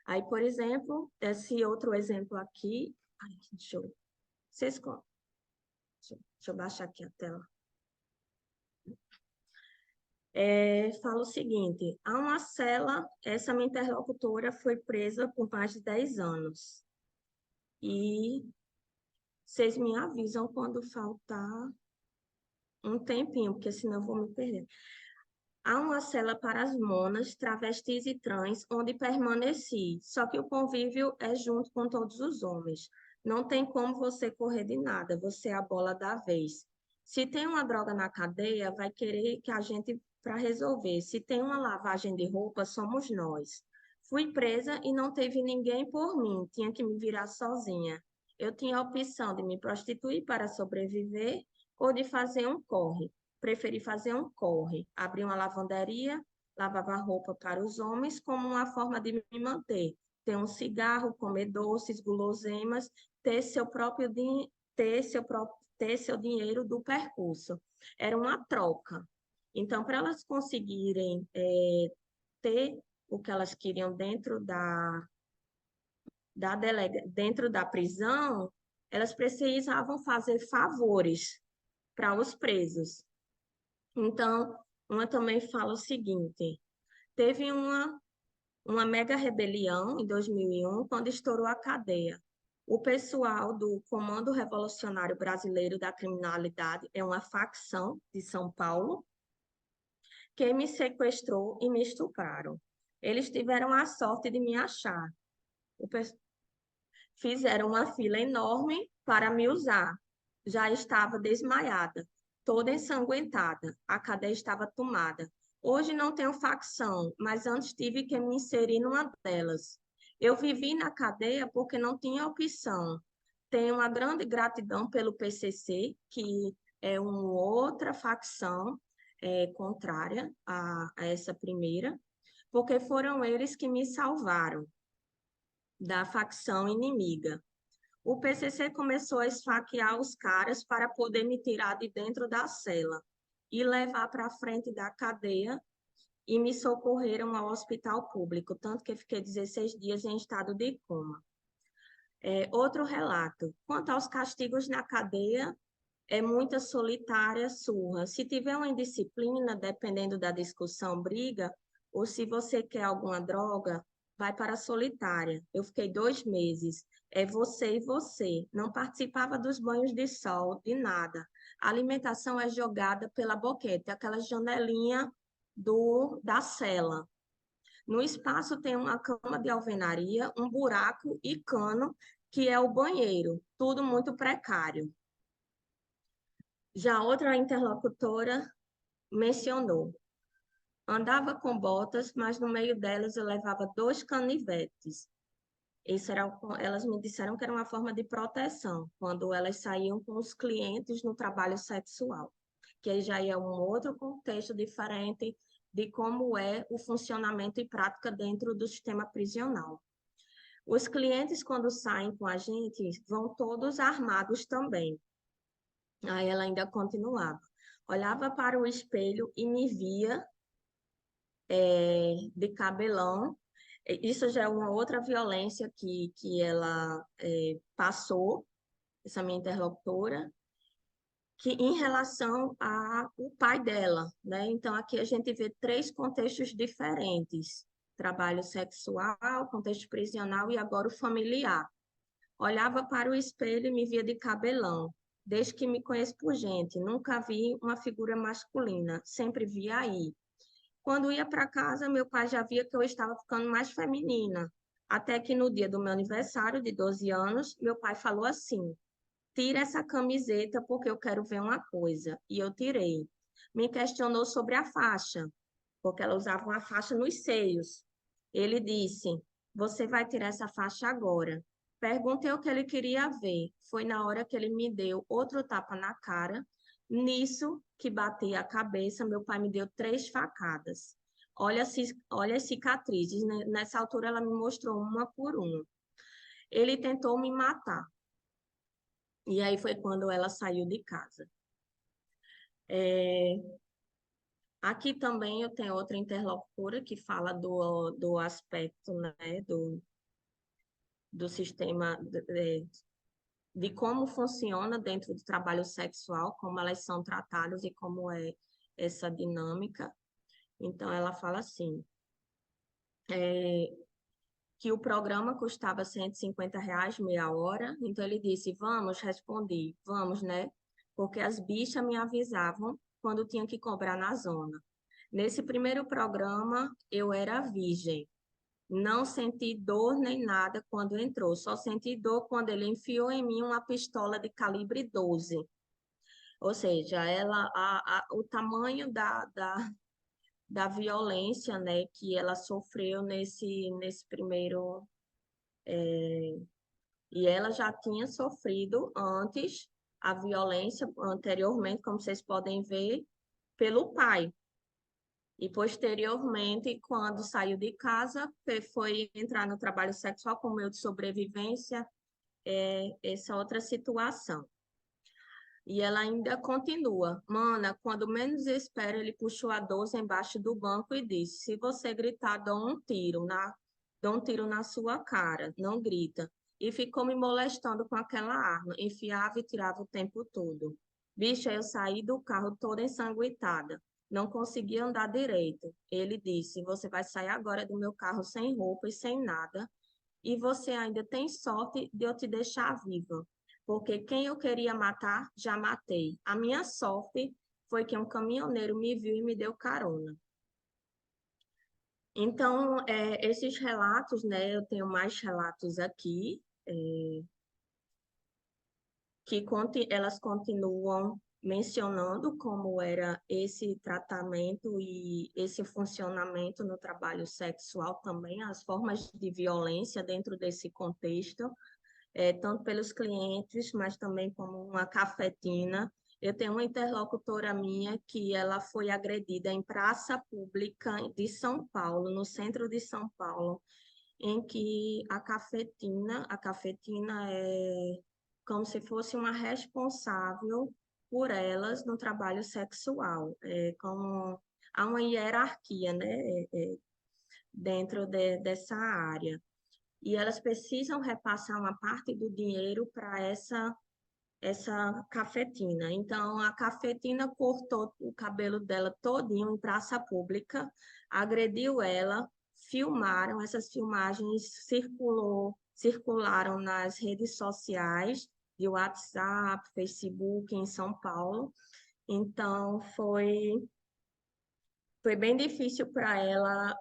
Aí, por exemplo, esse outro exemplo aqui, deixa eu baixar aqui a tela. Fala o seguinte, há uma cela, essa minha interlocutora foi presa por mais de 10 anos. E vocês me avisam quando faltar um tempinho, porque senão eu vou me perder. Há uma cela para as monas, travestis e trans, onde permaneci, só que o convívio é junto com todos os homens. Não tem como você correr de nada, você é a bola da vez. Se tem uma droga na cadeia, vai querer que a gente para resolver. Se tem uma lavagem de roupa, somos nós. Fui presa e não teve ninguém por mim, tinha que me virar sozinha. Eu tinha a opção de me prostituir para sobreviver ou de fazer um corre. Preferi fazer um corre, abrir uma lavanderia, lavava roupa para os homens como uma forma de me manter. Ter um cigarro, comer doces, guloseimas, ter seu próprio ter seu dinheiro do percurso. Era uma troca. Então, para elas conseguirem ter o que elas queriam dentro da prisão, elas precisavam fazer favores para os presos. Então, uma também fala o seguinte: teve uma mega rebelião em 2001, quando estourou a cadeia. O pessoal do Comando Revolucionário Brasileiro da Criminalidade é uma facção de São Paulo que me sequestrou e me estupraram. Eles tiveram a sorte de me achar. Fizeram uma fila enorme para me usar. Já estava desmaiada, toda ensanguentada. A cadeia estava tomada. Hoje não tenho facção, mas antes tive que me inserir numa delas. Eu vivi na cadeia porque não tinha opção. Tenho uma grande gratidão pelo PCC, que é uma outra facção contrária a essa primeira, porque foram eles que me salvaram da facção inimiga. O PCC começou a esfaquear os caras para poder me tirar de dentro da cela e levar para frente da cadeia e me socorreram ao hospital público, tanto que fiquei 16 dias em estado de coma. Outro relato. Quanto aos castigos na cadeia, é muita solitária, surra. Se tiver uma indisciplina, dependendo da discussão, briga, ou se você quer alguma droga, vai para a solitária. Eu fiquei 2 meses. É você e você. Não participava dos banhos de sol, de nada. A alimentação é jogada pela boquete, aquela janelinha da cela. No espaço tem uma cama de alvenaria, um buraco e cano, que é o banheiro. Tudo muito precário. Já outra interlocutora mencionou: andava com botas, mas no meio delas eu levava 2 canivetes. Elas me disseram que era uma forma de proteção, quando elas saíam com os clientes no trabalho sexual, que aí já é um outro contexto diferente de como é o funcionamento e prática dentro do sistema prisional. Os clientes, quando saem com a gente, vão todos armados também. Aí ela ainda continuava. Olhava para o espelho e me via de cabelão. Isso já é uma outra violência que ela passou, essa minha interlocutora, que em relação ao pai dela, né? Então, aqui a gente vê 3 contextos diferentes: trabalho sexual, contexto prisional e agora o familiar. Olhava para o espelho e me via de cabelão. Desde que me conheço por gente, nunca vi uma figura masculina, sempre via aí. Quando ia para casa, meu pai já via que eu estava ficando mais feminina. Até que no dia do meu aniversário, de 12 anos, meu pai falou assim: tira essa camiseta porque eu quero ver uma coisa. E eu tirei. Me questionou sobre a faixa, porque ela usava uma faixa nos seios. Ele disse: você vai tirar essa faixa agora. Perguntei o que ele queria ver. Foi na hora que ele me deu outro tapa na cara. Nisso que bati a cabeça, meu pai me deu 3 facadas. Olha as cicatrizes, né? Nessa altura ela me mostrou uma por uma. Ele tentou me matar. E aí foi quando ela saiu de casa. Aqui também eu tenho outra interlocutora que fala do aspecto, né, do sistema de como funciona dentro do trabalho sexual, como elas são tratadas e como é essa dinâmica. Então, ela fala assim, que o programa custava R$ 150 meia hora, então ele disse, vamos, respondi, vamos, né? Porque as bichas me avisavam quando tinha que cobrar na zona. Nesse primeiro programa, eu era virgem. Não senti dor nem nada quando entrou, só senti dor quando ele enfiou em mim uma pistola de calibre 12. Ou seja, o tamanho da violência, né, que ela sofreu nesse primeiro. E ela já tinha sofrido antes a violência, anteriormente, como vocês podem ver, pelo pai. E posteriormente, quando saiu de casa, foi entrar no trabalho sexual como meio de sobrevivência, essa outra situação. E ela ainda continua. Mana, quando menos espera, ele puxou a 12 embaixo do banco e disse: se você gritar, dou um tiro na sua cara. Não grita. E ficou me molestando com aquela arma. Enfiava e tirava o tempo todo. Bicha, eu saí do carro toda ensanguentada. Não conseguia andar direito. Ele disse: você vai sair agora do meu carro sem roupa e sem nada. E você ainda tem sorte de eu te deixar viva, porque quem eu queria matar, já matei. A minha sorte foi que um caminhoneiro me viu e me deu carona. Então, esses relatos, né, eu tenho mais relatos aqui, elas continuam mencionando como era esse tratamento e esse funcionamento no trabalho sexual também, as formas de violência dentro desse contexto, tanto pelos clientes, mas também como uma cafetina. Eu tenho uma interlocutora minha que ela foi agredida em praça pública de São Paulo, no centro de São Paulo, em que a cafetina é como se fosse uma responsável por elas no trabalho sexual. É como há uma hierarquia, né, dentro dessa área. E elas precisam repassar uma parte do dinheiro para essa cafetina. Então, a cafetina cortou o cabelo dela todinho em praça pública, agrediu ela, filmaram, essas filmagens circularam nas redes sociais, de WhatsApp, Facebook, em São Paulo. Então, foi bem difícil para ela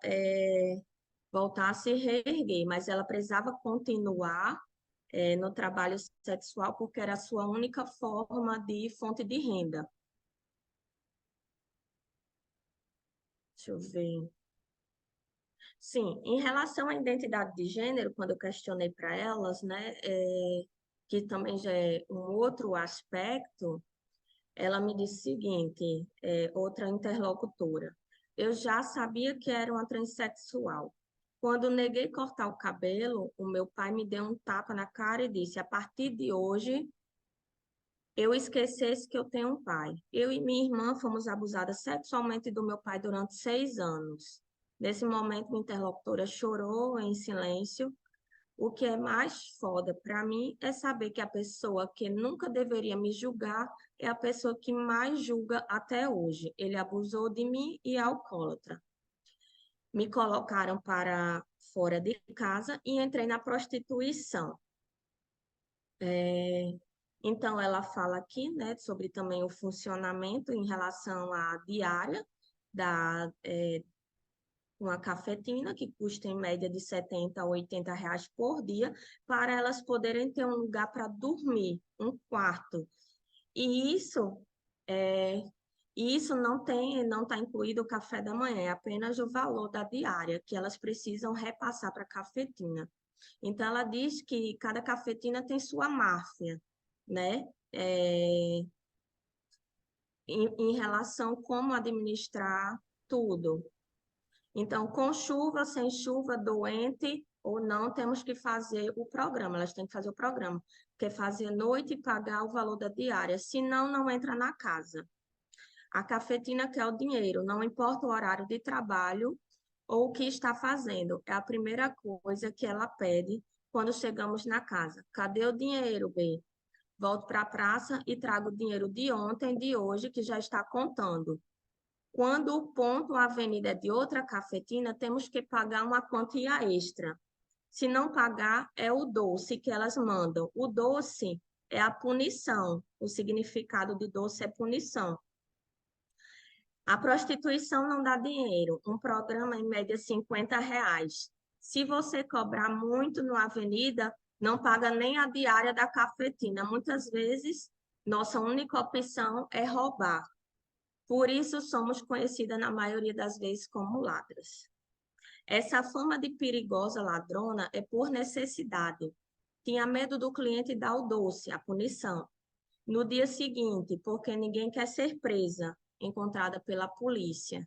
voltar a se reerguer, mas ela precisava continuar no trabalho sexual, porque era a sua única forma de fonte de renda. Deixa eu ver. Sim, em relação à identidade de gênero, quando eu questionei para elas, né, que também já é um outro aspecto, ela me disse o seguinte, outra interlocutora, eu já sabia que era uma transexual. Quando neguei cortar o cabelo, o meu pai me deu um tapa na cara e disse, a partir de hoje, eu esquecesse que eu tenho um pai. Eu e minha irmã fomos abusadas sexualmente do meu pai durante 6 anos. Nesse momento, minha interlocutora chorou em silêncio. O que é mais foda para mim é saber que a pessoa que nunca deveria me julgar é a pessoa que mais julga até hoje. Ele abusou de mim e é alcoólatra. Me colocaram para fora de casa e entrei na prostituição. Então, ela fala aqui, né, sobre também o funcionamento em relação à diária uma cafetina, que custa em média de 70 a 80 reais por dia, para elas poderem ter um lugar para dormir, um quarto. E é, isso não está incluído o café da manhã, é apenas o valor da diária, que elas precisam repassar para a cafetina. Então, ela diz que cada cafetina tem sua máfia, né? É, em relação a como administrar tudo. Então, com chuva, sem chuva, doente ou não, temos que fazer o programa, elas têm que fazer o programa, que é fazer noite e pagar o valor da diária, senão não entra na casa. A cafetina quer o dinheiro, não importa o horário de trabalho ou o que está fazendo, é a primeira coisa que ela pede quando chegamos na casa. Cadê o dinheiro, B? Volto para a praça e trago o dinheiro de ontem, de hoje, que já está contando. Quando o ponto, a avenida é de outra cafetina, temos que pagar uma quantia extra. Se não pagar, é o doce que elas mandam. O doce é a punição. O significado de doce é punição. A prostituição não dá dinheiro. Um programa, em média, R$ 50. Se você cobrar muito na avenida, não paga nem a diária da cafetina. Muitas vezes, nossa única opção é roubar. Por isso, somos conhecidas na maioria das vezes como ladras. Essa fama de perigosa ladrona é por necessidade. Tinha medo do cliente dar o doce, a punição. No dia seguinte, porque ninguém quer ser presa, encontrada pela polícia.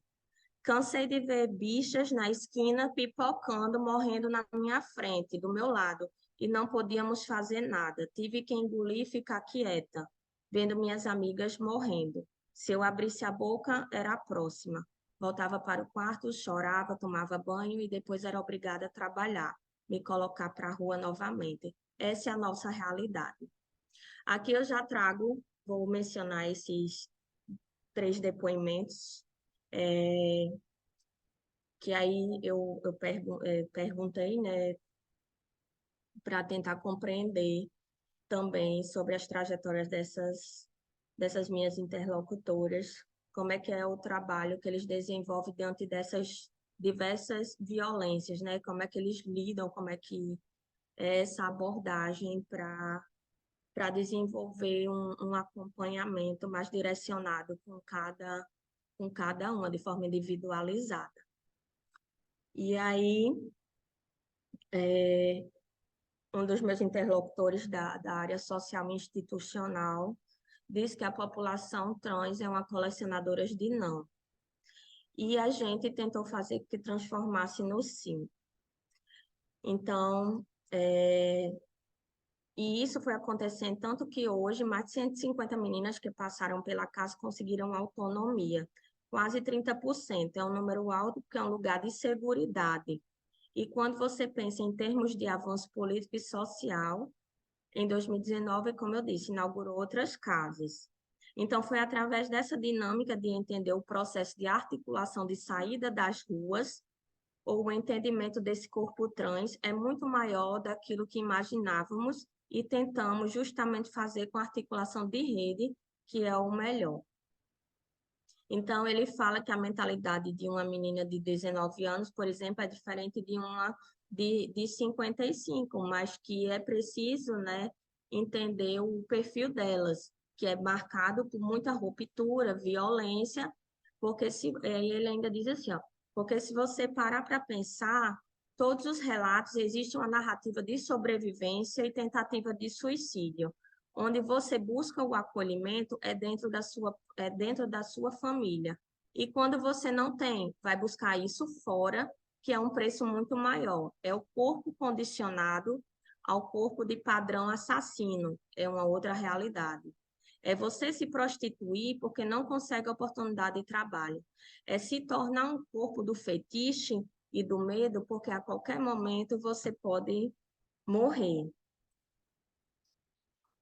Cansei de ver bichas na esquina pipocando, morrendo na minha frente, do meu lado, e não podíamos fazer nada. Tive que engolir e ficar quieta, vendo minhas amigas morrendo. Se eu abrisse a boca, era a próxima. Voltava para o quarto, chorava, tomava banho e depois era obrigada a trabalhar, me colocar para a rua novamente. Essa é a nossa realidade. Aqui eu já trago, vou mencionar esses 3 depoimentos, que aí eu perguntei, né, para tentar compreender também sobre as trajetórias dessas minhas interlocutoras, como é que é o trabalho que eles desenvolvem diante dessas diversas violências, né? Como é que eles lidam, como é que é essa abordagem para desenvolver um acompanhamento mais direcionado com cada uma, de forma individualizada. E aí, um dos meus interlocutores da área social e institucional diz que a população trans é uma colecionadora de não. E a gente tentou fazer que transformasse no sim. Então, e isso foi acontecendo tanto que hoje mais de 150 meninas que passaram pela casa conseguiram autonomia, quase 30%. É um número alto porque é um lugar de seguridade. E quando você pensa em termos de avanço político e social, em 2019, como eu disse, inaugurou outras casas. Então, foi através dessa dinâmica de entender o processo de articulação de saída das ruas, ou o entendimento desse corpo trans é muito maior daquilo que imaginávamos e tentamos justamente fazer com a articulação de rede, que é o melhor. Então, ele fala que a mentalidade de uma menina de 19 anos, por exemplo, é diferente de uma de 55, mas que é preciso, né, entender o perfil delas, que é marcado por muita ruptura, violência, porque se ele ainda diz assim, ó, porque se você parar para pensar, todos os relatos existe uma narrativa de sobrevivência e tentativa de suicídio, onde você busca o acolhimento é dentro da sua família. E quando você não tem, vai buscar isso fora, que é um preço muito maior. É o corpo condicionado ao corpo de padrão assassino, é uma outra realidade. É você se prostituir porque não consegue oportunidade de trabalho. É se tornar um corpo do fetiche e do medo, porque a qualquer momento você pode morrer.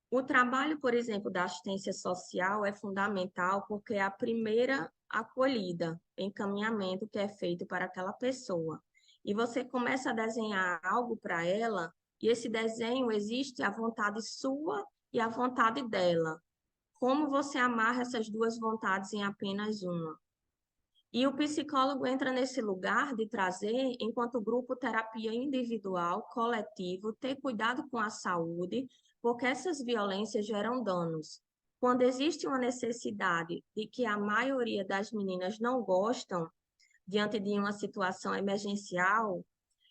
O trabalho, por exemplo, da assistência social é fundamental porque é a primeira acolhida, encaminhamento que é feito para aquela pessoa. E você começa a desenhar algo para ela, e esse desenho existe a vontade sua e a vontade dela. Como você amarra essas duas vontades em apenas uma? E o psicólogo entra nesse lugar de trazer, enquanto grupo, terapia individual, coletivo, ter cuidado com a saúde, porque essas violências geram danos. Quando existe uma necessidade de que a maioria das meninas não gostam, diante de uma situação emergencial,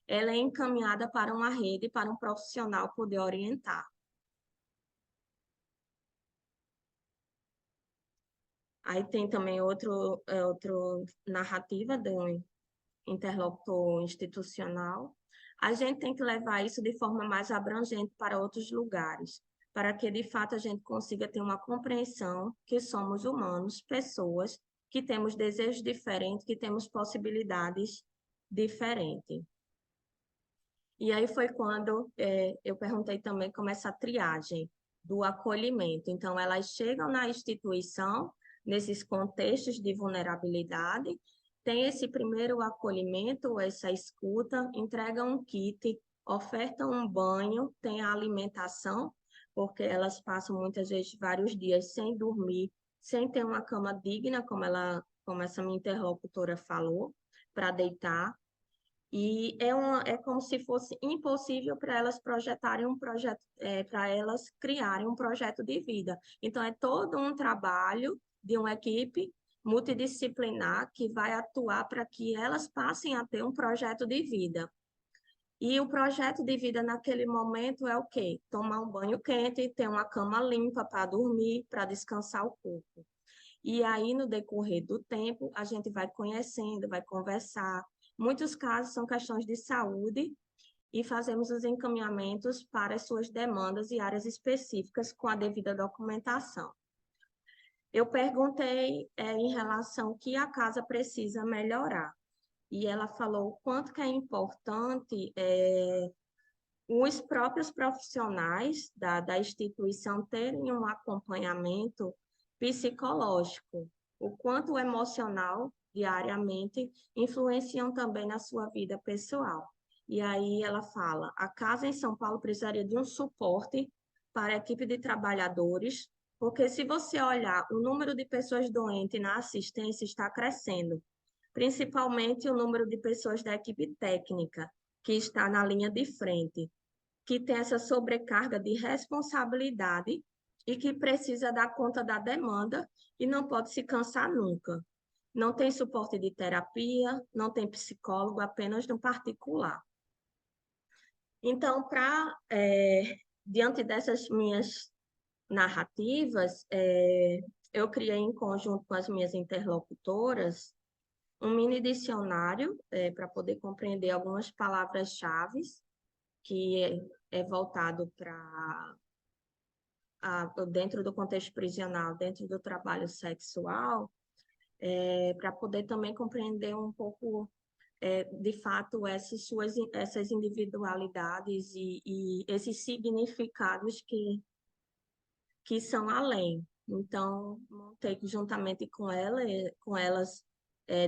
ela é encaminhada para uma rede, para um profissional poder orientar. Aí tem também outro narrativa do interlocutor institucional, a gente tem que levar isso de forma mais abrangente para outros lugares, para que de fato a gente consiga ter uma compreensão que somos humanos, pessoas, que temos desejos diferentes, que temos possibilidades diferentes. E aí foi quando eu perguntei também como essa triagem do acolhimento. Então, elas chegam na instituição, nesses contextos de vulnerabilidade, tem esse primeiro acolhimento, essa escuta, entregam um kit, ofertam um banho, tem a alimentação, porque elas passam muitas vezes vários dias sem dormir, sem ter uma cama digna, como essa minha interlocutora falou, para deitar. E é como se fosse impossível para elas projetarem um projeto, para elas criarem um projeto de vida. Então, é todo um trabalho de uma equipe multidisciplinar que vai atuar para que elas passem a ter um projeto de vida. E o projeto de vida naquele momento é o quê? Tomar um banho quente, ter uma cama limpa para dormir, para descansar o corpo. E aí, no decorrer do tempo, a gente vai conhecendo, vai conversar. Muitos casos são questões de saúde e fazemos os encaminhamentos para as suas demandas e áreas específicas com a devida documentação. Eu perguntei em relação ao que a casa precisa melhorar. E ela falou o quanto que é importante os próprios profissionais da instituição terem um acompanhamento psicológico, o quanto o emocional diariamente influenciam também na sua vida pessoal. E aí ela fala, a casa em São Paulo precisaria de um suporte para a equipe de trabalhadores, porque se você olhar, o número de pessoas doentes na assistência está crescendo, principalmente o número de pessoas da equipe técnica, que está na linha de frente, que tem essa sobrecarga de responsabilidade e que precisa dar conta da demanda e não pode se cansar nunca. Não tem suporte de terapia, não tem psicólogo, apenas no particular. Então, diante dessas minhas narrativas, eu criei em conjunto com as minhas interlocutoras um mini dicionário para poder compreender algumas palavras-chave que é voltado dentro do contexto prisional, dentro do trabalho sexual, para poder também compreender um pouco, de fato, essas individualidades e esses significados que são além. Então, montei juntamente com elas,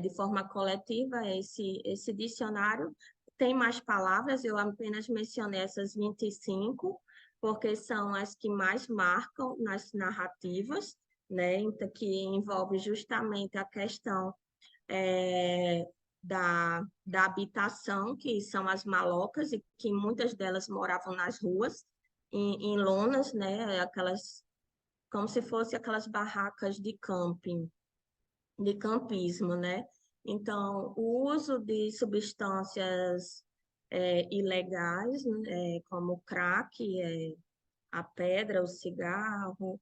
de forma coletiva, esse dicionário. Tem mais palavras, eu apenas mencionei essas 25, porque são as que mais marcam nas narrativas, né? Então, que envolve justamente a questão da habitação, que são as malocas, e que muitas delas moravam nas ruas, em lonas, né? Aquelas, como se fossem aquelas barracas de camping, de campismo, né? Então, o uso de substâncias ilegais, né, como o crack, a pedra, o cigarro,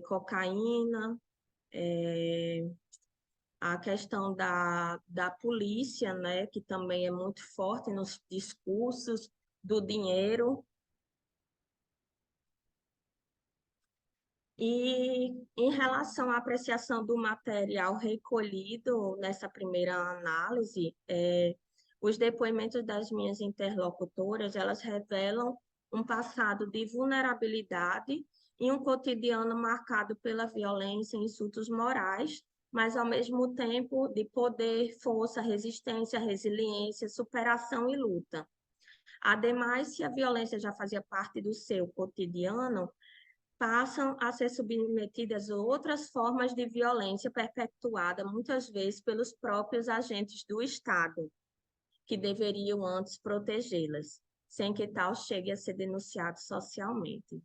cocaína, a questão da polícia, né, que também é muito forte nos discursos, do dinheiro. E em relação à apreciação do material recolhido nessa primeira análise, os depoimentos das minhas interlocutoras, elas revelam um passado de vulnerabilidade e um cotidiano marcado pela violência e insultos morais, mas ao mesmo tempo de poder, força, resistência, resiliência, superação e luta. Ademais, se a violência já fazia parte do seu cotidiano, passam a ser submetidas a outras formas de violência perpetuada, muitas vezes pelos próprios agentes do Estado, que deveriam antes protegê-las, sem que tal chegue a ser denunciado socialmente.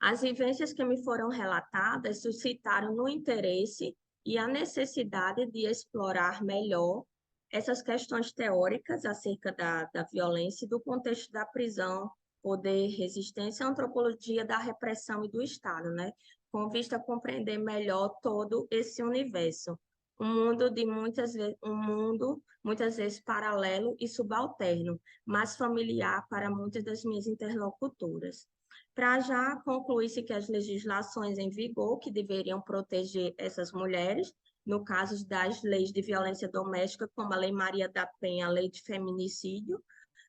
As vivências que me foram relatadas suscitaram no interesse e a necessidade de explorar melhor essas questões teóricas acerca da violência e do contexto da prisão, poder, resistência, antropologia da repressão e do Estado, né? Com vista a compreender melhor todo esse universo. Um mundo muitas vezes paralelo e subalterno, mas familiar para muitas das minhas interlocutoras. Para já concluir-se que as legislações em vigor que deveriam proteger essas mulheres, no caso das leis de violência doméstica, como a Lei Maria da Penha, a Lei de Feminicídio,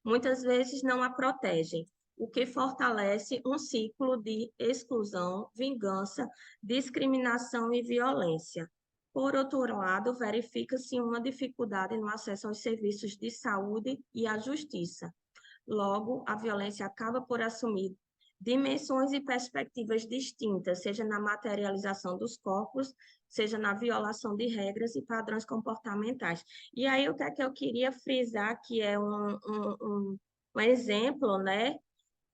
muitas vezes não a protegem, o que fortalece um ciclo de exclusão, vingança, discriminação e violência. Por outro lado, verifica-se uma dificuldade no acesso aos serviços de saúde e à justiça. Logo, a violência acaba por assumir dimensões e perspectivas distintas, seja na materialização dos corpos, seja na violação de regras e padrões comportamentais. E aí, o que é que eu queria frisar, que é um exemplo, né,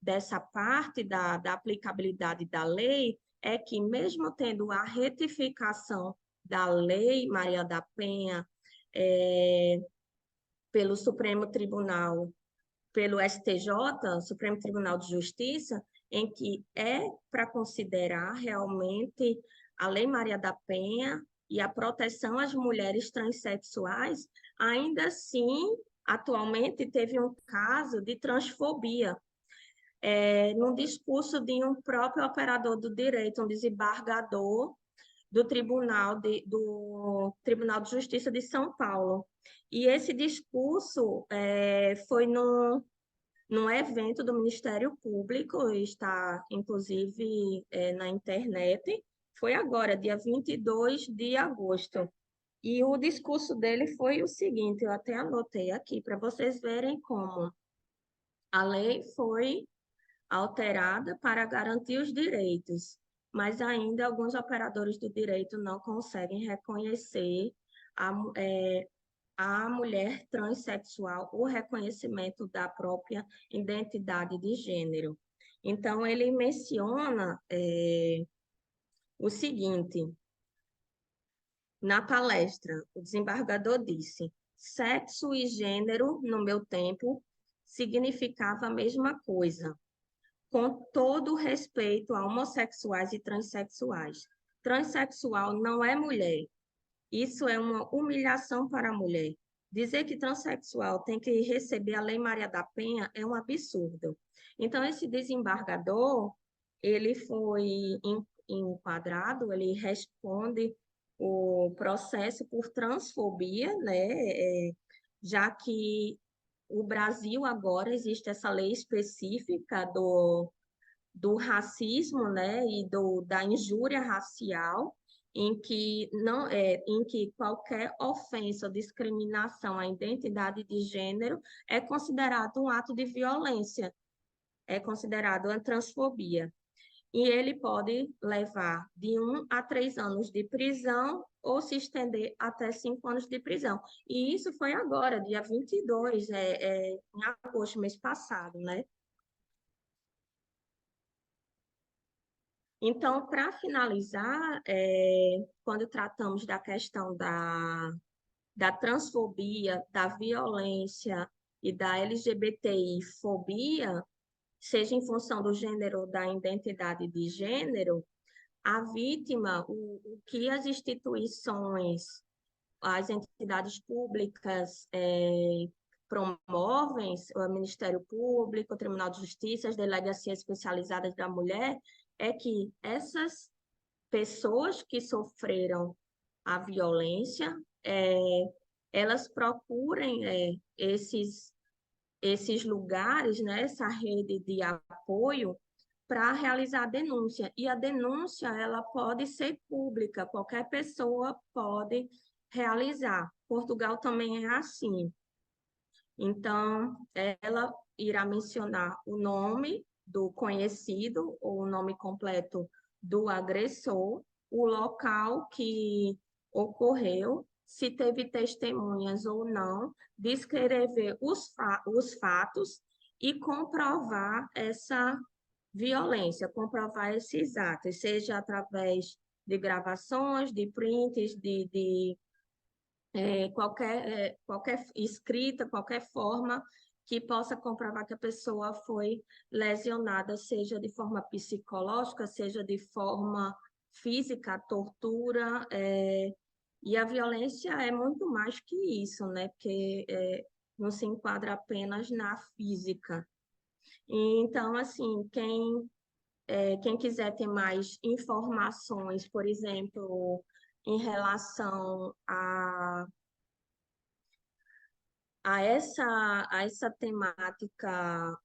dessa parte da aplicabilidade da lei, é que mesmo tendo a retificação da Lei Maria da Penha pelo Supremo Tribunal, pelo STJ, Supremo Tribunal de Justiça, em que é para considerar realmente a Lei Maria da Penha e a proteção às mulheres transexuais, ainda assim, atualmente teve um caso de transfobia, num discurso de um próprio operador do direito, um desembargador do Tribunal de Justiça de São Paulo. E esse discurso foi num evento do Ministério Público, está inclusive na internet, foi agora, dia 22 de agosto. E o discurso dele foi o seguinte, eu até anotei aqui, para vocês verem como a lei foi alterada para garantir os direitos, mas ainda alguns operadores do direito não conseguem reconhecer a mulher transexual, o reconhecimento da própria identidade de gênero. Então, ele menciona o seguinte, na palestra, o desembargador disse: sexo e gênero, no meu tempo, significava a mesma coisa, com todo o respeito a homossexuais e transexuais. Transsexual não é mulher. Isso é uma humilhação para a mulher. Dizer que transexual tem que receber a Lei Maria da Penha é um absurdo. Então, esse desembargador, ele foi enquadrado, ele responde o processo por transfobia, né? Já que o Brasil agora existe essa lei específica do racismo, né, e da injúria racial, em que qualquer ofensa ou discriminação à identidade de gênero é considerado um ato de violência, é considerado uma transfobia. E ele pode levar de 1 a 3 anos de prisão ou se estender até 5 anos de prisão. E isso foi agora, dia 22, em agosto, mês passado, né? Então, para finalizar, quando tratamos da questão da transfobia, da violência e da LGBTI-fobia, seja em função do gênero ou da identidade de gênero, a vítima, o que as instituições, as entidades públicas promovem, o Ministério Público, o Tribunal de Justiça, as delegacias especializadas da mulher, é que essas pessoas que sofreram a violência, elas procurem esses lugares, né, essa rede de apoio para realizar a denúncia. E a denúncia, ela pode ser pública, qualquer pessoa pode realizar. Portugal também é assim. Então, ela irá mencionar o nome do conhecido, ou o nome completo do agressor, o local que ocorreu, se teve testemunhas ou não, descrever os fatos e comprovar essa violência, comprovar esses atos, seja através de gravações, de prints, de qualquer escrita, qualquer forma que possa comprovar que a pessoa foi lesionada, seja de forma psicológica, seja de forma física, tortura, e a violência é muito mais que isso, né? Porque não se enquadra apenas na física. Então, assim, quem quiser ter mais informações, por exemplo, em relação a essa temática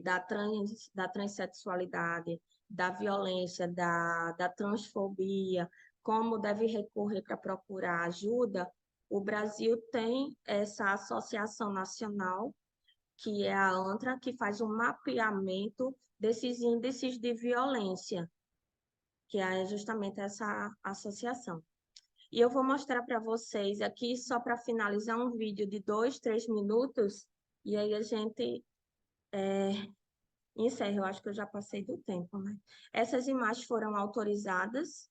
da transexualidade, da violência, da transfobia, como deve recorrer para procurar ajuda, o Brasil tem essa associação nacional, que é a ANTRA, que faz um mapeamento desses índices de violência, que é justamente essa associação. E eu vou mostrar para vocês aqui, só para finalizar, um vídeo de 2, 3 minutos, e aí a gente encerra. Eu acho que eu já passei do tempo, né? Essas imagens foram autorizadas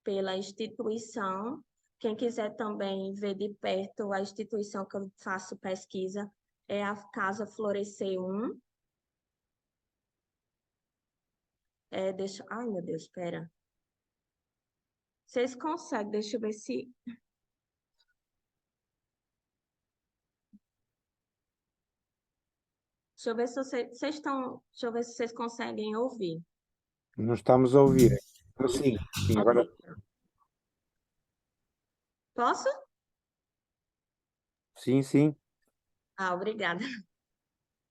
pela instituição. Quem quiser também ver de perto a instituição que eu faço pesquisa é a Casa Florescer 1. Ai, meu Deus, espera. Vocês conseguem, deixa eu ver se... Deixa eu ver se vocês estão... Deixa eu ver se vocês conseguem ouvir. Não estamos a ouvir. Então, sim, agora... Posso? Sim, sim. Ah, obrigada.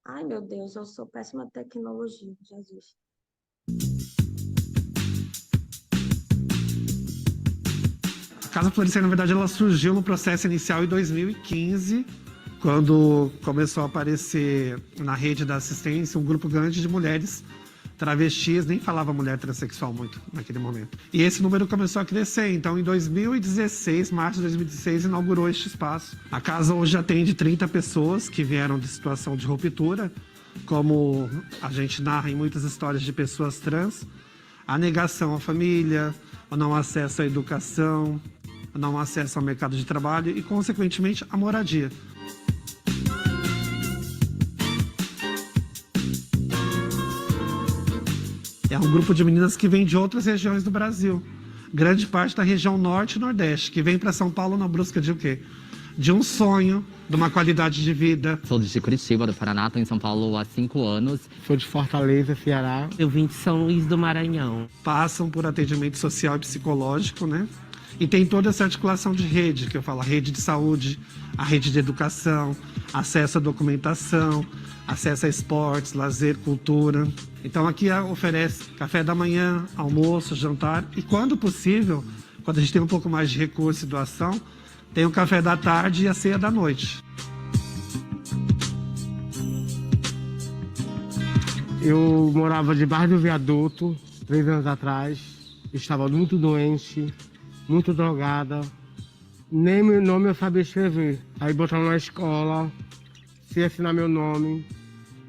Ai, meu Deus, eu sou péssima de tecnologia, Jesus. A Casa Florescer, na verdade, ela surgiu no processo inicial em 2015, quando começou a aparecer na rede da assistência um grupo grande de mulheres travestis, nem falava mulher transexual muito naquele momento. E esse número começou a crescer, então em 2016, março de 2016, inaugurou este espaço. A casa hoje atende 30 pessoas que vieram de situação de ruptura, como a gente narra em muitas histórias de pessoas trans, a negação à família, o não acesso à educação, o não acesso ao mercado de trabalho e, consequentemente, a moradia. É um grupo de meninas que vem de outras regiões do Brasil. Grande parte da região norte e nordeste, que vem para São Paulo na busca de o quê? de um sonho, de uma qualidade de vida. Sou de Curitiba, do Paraná, estou em São Paulo há 5 anos. Sou de Fortaleza, Ceará. Eu vim de São Luís do Maranhão. Passam por atendimento social e psicológico, né? E tem toda essa articulação de rede, que eu falo, a rede de saúde, a rede de educação, acesso à documentação, acesso a esportes, lazer, cultura. Então aqui oferece café da manhã, almoço, jantar e, quando possível, quando a gente tem um pouco mais de recurso e doação, tem o café da tarde e a ceia da noite. Eu morava debaixo do viaduto 3 anos atrás. Estava muito doente, muito drogada. Nem meu nome eu sabia escrever. Aí botaram na escola, sem assinar meu nome.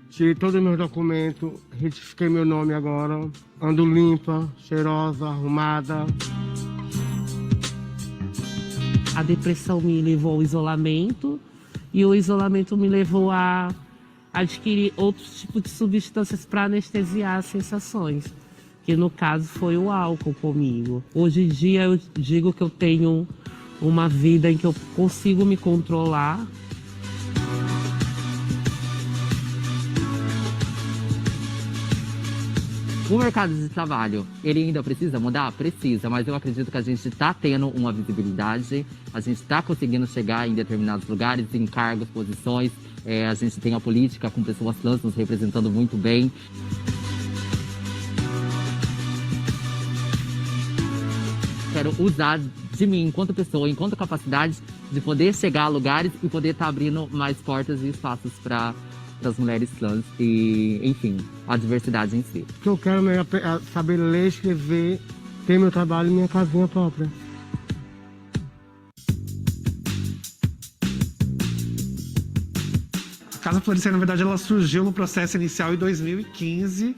Tirei todos os meus documentos, retifiquei meu nome agora. Ando limpa, cheirosa, arrumada. A depressão me levou ao isolamento e o isolamento me levou a adquirir outros tipos de substâncias para anestesiar as sensações, que no caso foi o álcool comigo. Hoje em dia eu digo que eu tenho uma vida em que eu consigo me controlar. O mercado de trabalho, ele ainda precisa mudar? Precisa, mas eu acredito que a gente está tendo uma visibilidade, a gente está conseguindo chegar em determinados lugares, em cargos, posições, a gente tem a política com pessoas trans nos representando muito bem. Quero usar de mim, enquanto pessoa, enquanto capacidade de poder chegar a lugares e poder estar abrindo mais portas e espaços para as mulheres trans e, enfim, a diversidade em si. O que eu quero é saber ler, escrever, ter meu trabalho e minha casinha própria. A Casa Florescer, na verdade, ela surgiu no processo inicial em 2015,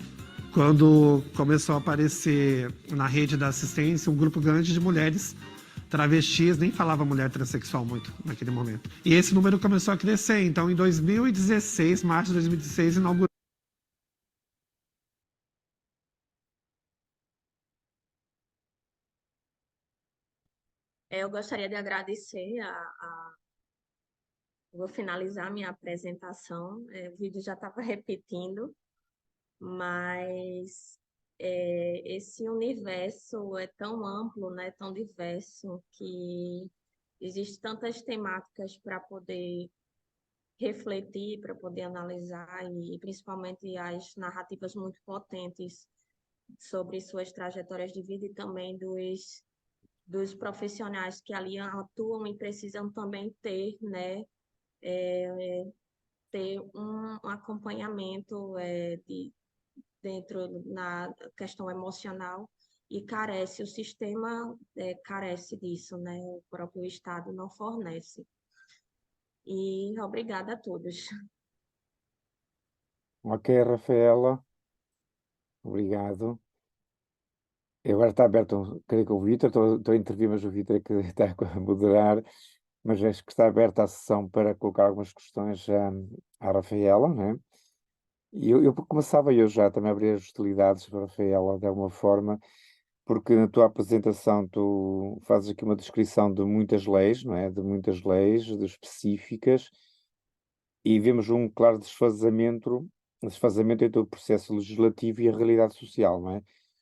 quando começou a aparecer na rede da assistência um grupo grande de mulheres travestis, nem falava mulher transexual muito naquele momento. E esse número começou a crescer. Então, em 2016, março de 2016, inaugurou. Eu gostaria de agradecer Vou finalizar minha apresentação. O vídeo já estava repetindo, mas esse universo é tão amplo, né, tão diverso, que existem tantas temáticas para poder refletir, para poder analisar, e principalmente as narrativas muito potentes sobre suas trajetórias de vida e também dos profissionais que ali atuam e precisam também ter, né, ter um acompanhamento dentro na questão emocional, e o sistema carece disso, né? O próprio Estado não fornece. E obrigada a todos. Ok, Rafaela, obrigado. E agora está aberto, creio que o Vítor, estou a intervir, mas o Vítor é que está a moderar, mas acho que está aberta a sessão para colocar algumas questões à Rafaela, não é? E eu começava eu já também a abrir as hostilidades para a Rafaela, de alguma forma, porque na tua apresentação tu fazes aqui uma descrição de muitas leis, não é? De muitas leis, de específicas, e vemos um claro desfazamento entre o processo legislativo e a realidade social, não é?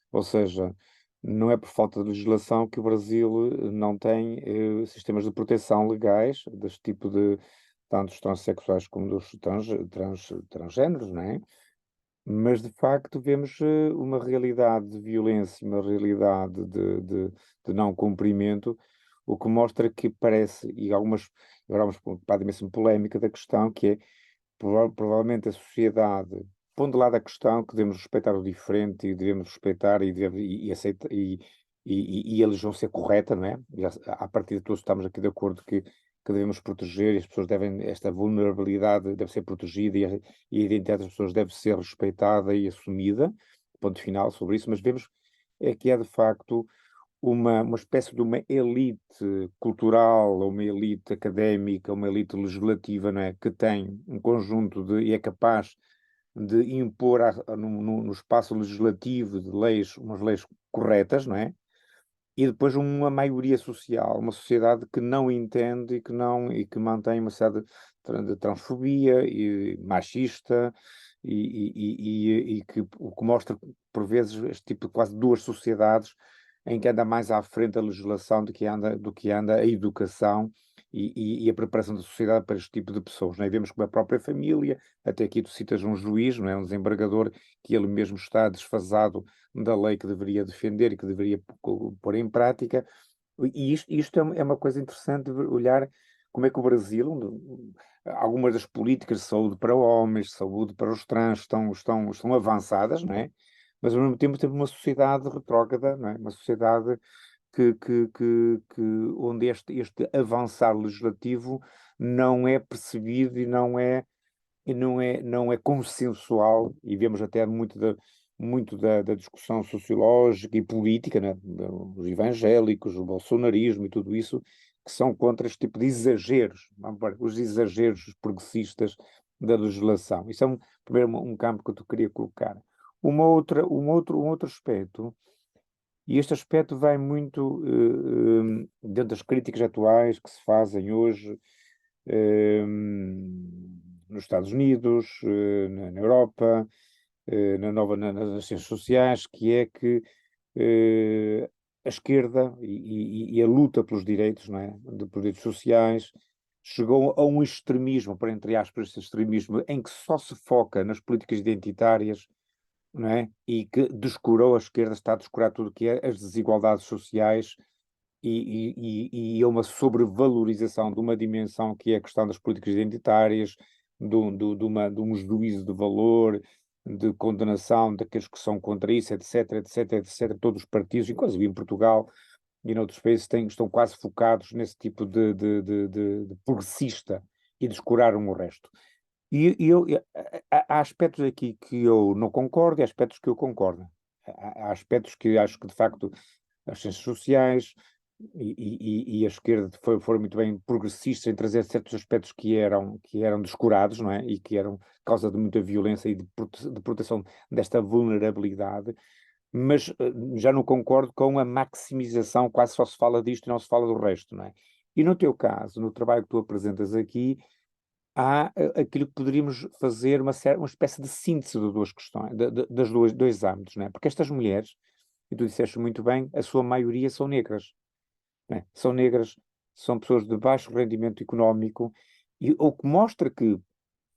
Ou seja, não é por falta de legislação que o Brasil não tem sistemas de proteção legais deste tipo de, tanto dos transexuais como dos transgêneros, não é? Mas, de facto, vemos uma realidade de violência, uma realidade de não cumprimento, o que mostra que parece, e agora vamos para a dimensão polémica da questão, que é, provavelmente a sociedade, pondo de lado a questão que devemos respeitar o diferente e devemos respeitar e aceitar, e a religião ser correta, não é? A partir de todos estamos aqui de acordo que devemos proteger, e as pessoas esta vulnerabilidade deve ser protegida e a identidade das pessoas deve ser respeitada e assumida, ponto final sobre isso, mas vemos que há de facto uma espécie de uma elite cultural, ou uma elite académica, uma elite legislativa, não é? Que tem um conjunto e é capaz de impor no espaço legislativo de leis, umas leis corretas, não é? e depois uma maioria social, uma sociedade que não entende e que mantém uma série de transfobia e machista e que o que mostra por vezes este tipo de quase duas sociedades em que anda mais à frente a legislação do que anda a educação e a preparação da sociedade para este tipo de pessoas, não é? Vemos como a própria família, até aqui tu citas um juiz, não é? Um desembargador que ele mesmo está desfasado da lei que deveria defender e que deveria pôr em prática. E isto é uma coisa interessante de olhar como é que o Brasil, algumas das políticas de saúde para homens, saúde para os trans, estão avançadas, não é? Mas ao mesmo tempo temos uma sociedade retrógrada, não é? Uma sociedade onde este avançar legislativo não é percebido e não é consensual, e vemos até muito da discussão sociológica e política, né? Os evangélicos, o bolsonarismo e tudo isso, que são contra este tipo de exageros, os exageros progressistas da legislação. Isso é primeiro um campo que eu te queria colocar. Um outro aspecto, e este aspecto vai muito dentro das críticas atuais que se fazem hoje nos Estados Unidos, na Europa, nas ciências sociais, que é que a esquerda e a luta pelos direitos, não é? Pelos direitos sociais chegou a um extremismo, para entre aspas, esse extremismo, em que só se foca nas políticas identitárias, não é? E que descurou, a esquerda está a descurar tudo o que é as desigualdades sociais e uma sobrevalorização de uma dimensão que é a questão das políticas identitárias, de um juízo de valor, de condenação daqueles que são contra isso, etc, etc, etc. Todos os partidos, inclusive em Portugal e noutros países, estão quase focados nesse tipo de progressista e descuraram o resto. Há aspectos aqui que eu não concordo e há aspectos que eu concordo. Há aspectos que acho que, de facto, as ciências sociais e a esquerda foram muito bem progressistas em trazer certos aspectos que eram descurados, não é? E que eram causa de muita violência e de proteção desta vulnerabilidade, mas já não concordo com a maximização, quase só se fala disto e não se fala do resto, não é? E no teu caso, no trabalho que tu apresentas aqui, há aquilo que poderíamos fazer uma espécie de síntese de duas questões, das dois âmbitos, não é? Porque estas mulheres, e tu disseste muito bem, a sua maioria são negras, não é? São negras, são pessoas de baixo rendimento económico, e o que mostra que,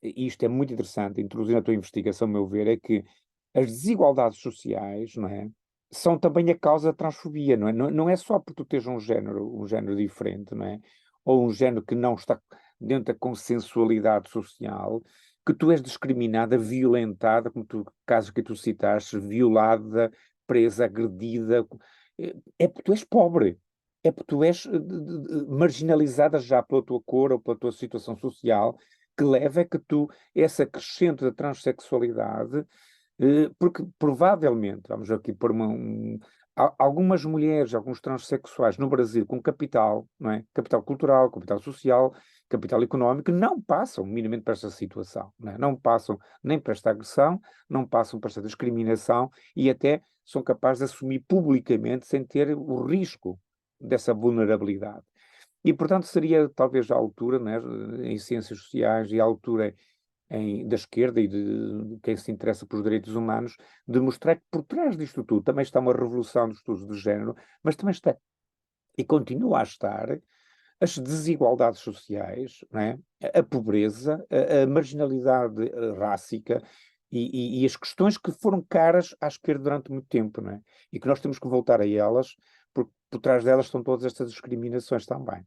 e isto é muito interessante, introduzir na tua investigação, a meu ver, é que as desigualdades sociais, não é? São também a causa da transfobia, não é? Não é só porque tu tens um género diferente, não é? Ou um género que não está dentro da consensualidade social, que tu és discriminada, violentada, como tu, casos que tu citaste, violada, presa, agredida, é porque tu és pobre, é porque tu és marginalizada já pela tua cor ou pela tua situação social, que leva a que tu, essa crescente da transexualidade, porque provavelmente, vamos aqui pôr algumas mulheres, alguns transexuais no Brasil com capital, não é? Capital cultural, capital social, capital económico, não passam minimamente por esta situação, não é? Não passam nem por esta agressão, não passam por esta discriminação e até são capazes de assumir publicamente sem ter o risco dessa vulnerabilidade. E, portanto, seria talvez a altura, né, em ciências sociais e a altura da esquerda e de quem se interessa pelos direitos humanos, de mostrar que por trás disto tudo também está uma revolução dos estudos de género, mas também está, e continua a estar, as desigualdades sociais, não é? A pobreza, a marginalidade rássica e as questões que foram caras à esquerda durante muito tempo, não é? E que nós temos que voltar a elas, porque por trás delas estão todas estas discriminações também.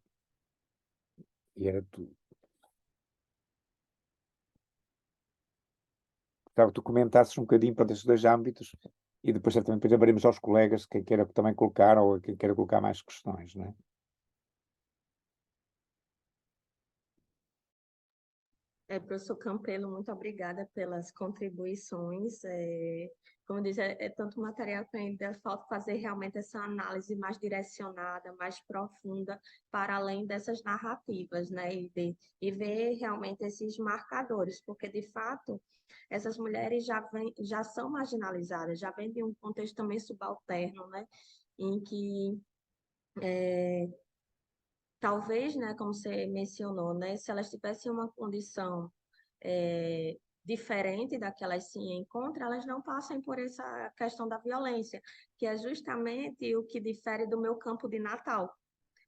E era tudo. Gostava que tu comentasses um bocadinho para estes dois âmbitos e depois certamente depois abriremos aos colegas, quem queira também colocar ou quem queira colocar mais questões, não é? Professor Campelo, muito obrigada pelas contribuições. Como diz, é tanto material que ainda falta fazer realmente essa análise mais direcionada, mais profunda, para além dessas narrativas, né? E ver realmente esses marcadores, porque, de fato, essas mulheres já são marginalizadas, já vêm de um contexto também subalterno, né? Em que Talvez, né, como você mencionou, né, se elas tivessem uma condição diferente da que elas se encontram, elas não passam por essa questão da violência, que é justamente o que difere do meu campo de Natal.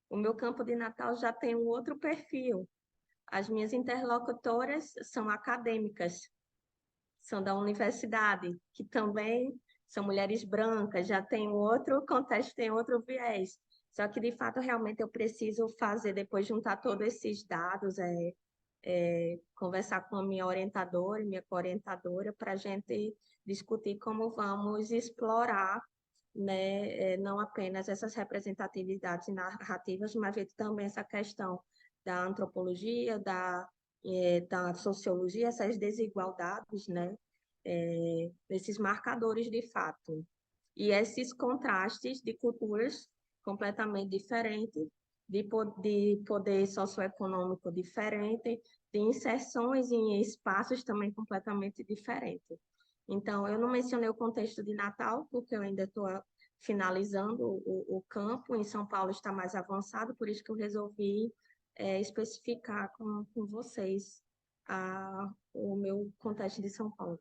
O meu campo de Natal já tem um outro perfil. As minhas interlocutoras são acadêmicas, são da universidade, que também são mulheres brancas, já tem outro contexto, tem outro viés. Só que, de fato, realmente eu preciso fazer, depois juntar todos esses dados, conversar com a minha orientadora e minha co-orientadora para a gente discutir como vamos explorar, né, não apenas essas representatividades narrativas, mas ver também essa questão da antropologia, da sociologia, essas desigualdades, né, esses marcadores de fato. E esses contrastes de culturas completamente diferentes, de poder socioeconômico diferente, de inserções em espaços também completamente diferentes. Então, eu não mencionei o contexto de Natal, porque eu ainda estou finalizando o campo, em São Paulo está mais avançado, por isso que eu resolvi especificar com vocês o meu contexto de São Paulo,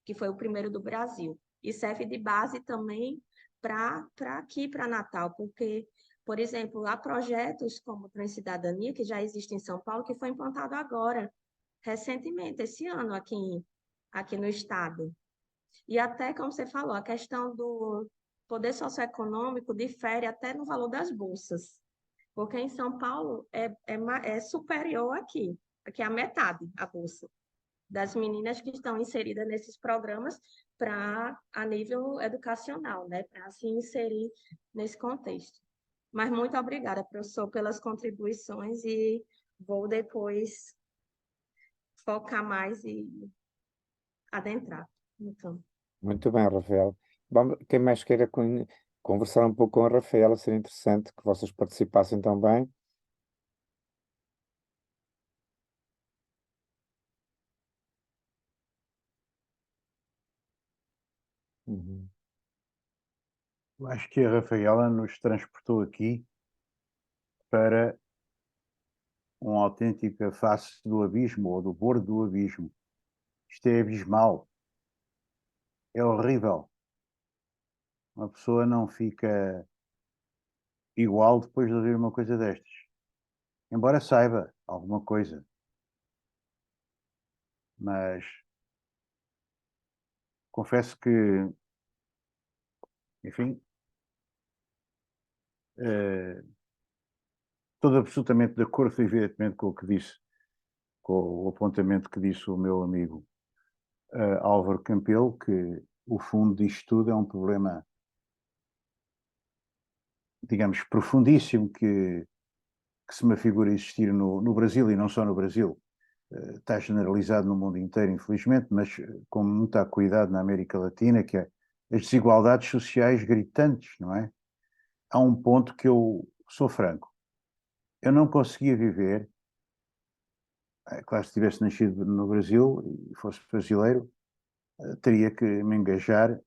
que foi o primeiro do Brasil. E serve de base também para aqui, para Natal, porque, por exemplo, há projetos como Transcidadania, que já existe em São Paulo, que foi implantado agora, recentemente, esse ano, aqui no estado. E até, como você falou, a questão do poder socioeconômico difere até no valor das bolsas, porque em São Paulo é superior aqui é a metade a bolsa das meninas que estão inseridas nesses programas a nível educacional, né, para se inserir nesse contexto. Mas muito obrigada, professor, pelas contribuições e vou depois focar mais e adentrar no campo. Muito bem, Rafael. Quem mais queira conversar um pouco com a Rafaela, seria interessante que vocês participassem também. Uhum. Eu acho que a Rafaela nos transportou aqui para uma autêntica face do abismo, ou do bordo do abismo. Isto é abismal. É horrível. Uma pessoa não fica igual depois de ouvir uma coisa destas. Embora saiba alguma coisa. Mas confesso que, enfim, estou absolutamente de acordo, evidentemente, com o que disse, com o apontamento que disse o meu amigo Álvaro Campelo, que o fundo disto tudo é um problema, digamos, profundíssimo, que se me afigura existir no Brasil, e não só no Brasil. Está generalizado no mundo inteiro, infelizmente, mas com muita acuidade na América Latina, que é as desigualdades sociais gritantes, não é? Há um ponto que eu sou franco. Eu não conseguia viver, claro, se tivesse nascido no Brasil e fosse brasileiro, teria que me engajar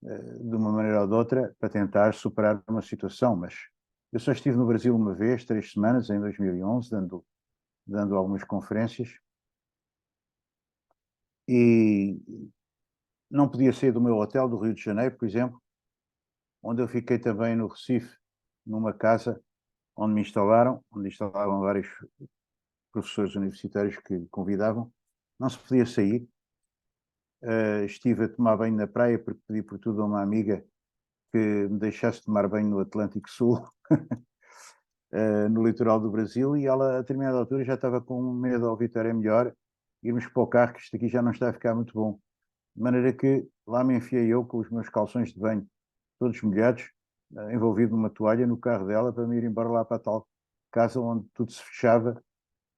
de uma maneira ou de outra para tentar superar uma situação, mas eu só estive no Brasil uma vez, 3 semanas, em 2011, dando algumas conferências, e não podia sair do meu hotel do Rio de Janeiro, por exemplo, onde eu fiquei também no Recife, numa casa onde me instalaram, onde instalavam vários professores universitários que convidavam. Não se podia sair. Estive a tomar banho na praia porque pedi por tudo a uma amiga que me deixasse tomar banho no Atlântico Sul, no litoral do Brasil, e ela, a determinada altura, já estava com medo, ao Vitor, é melhor irmos para o carro, que isto aqui já não está a ficar muito bom. De maneira que lá me enfiei eu com os meus calções de banho, todos molhados, envolvido numa toalha no carro dela, para me ir embora lá para a tal casa onde tudo se fechava,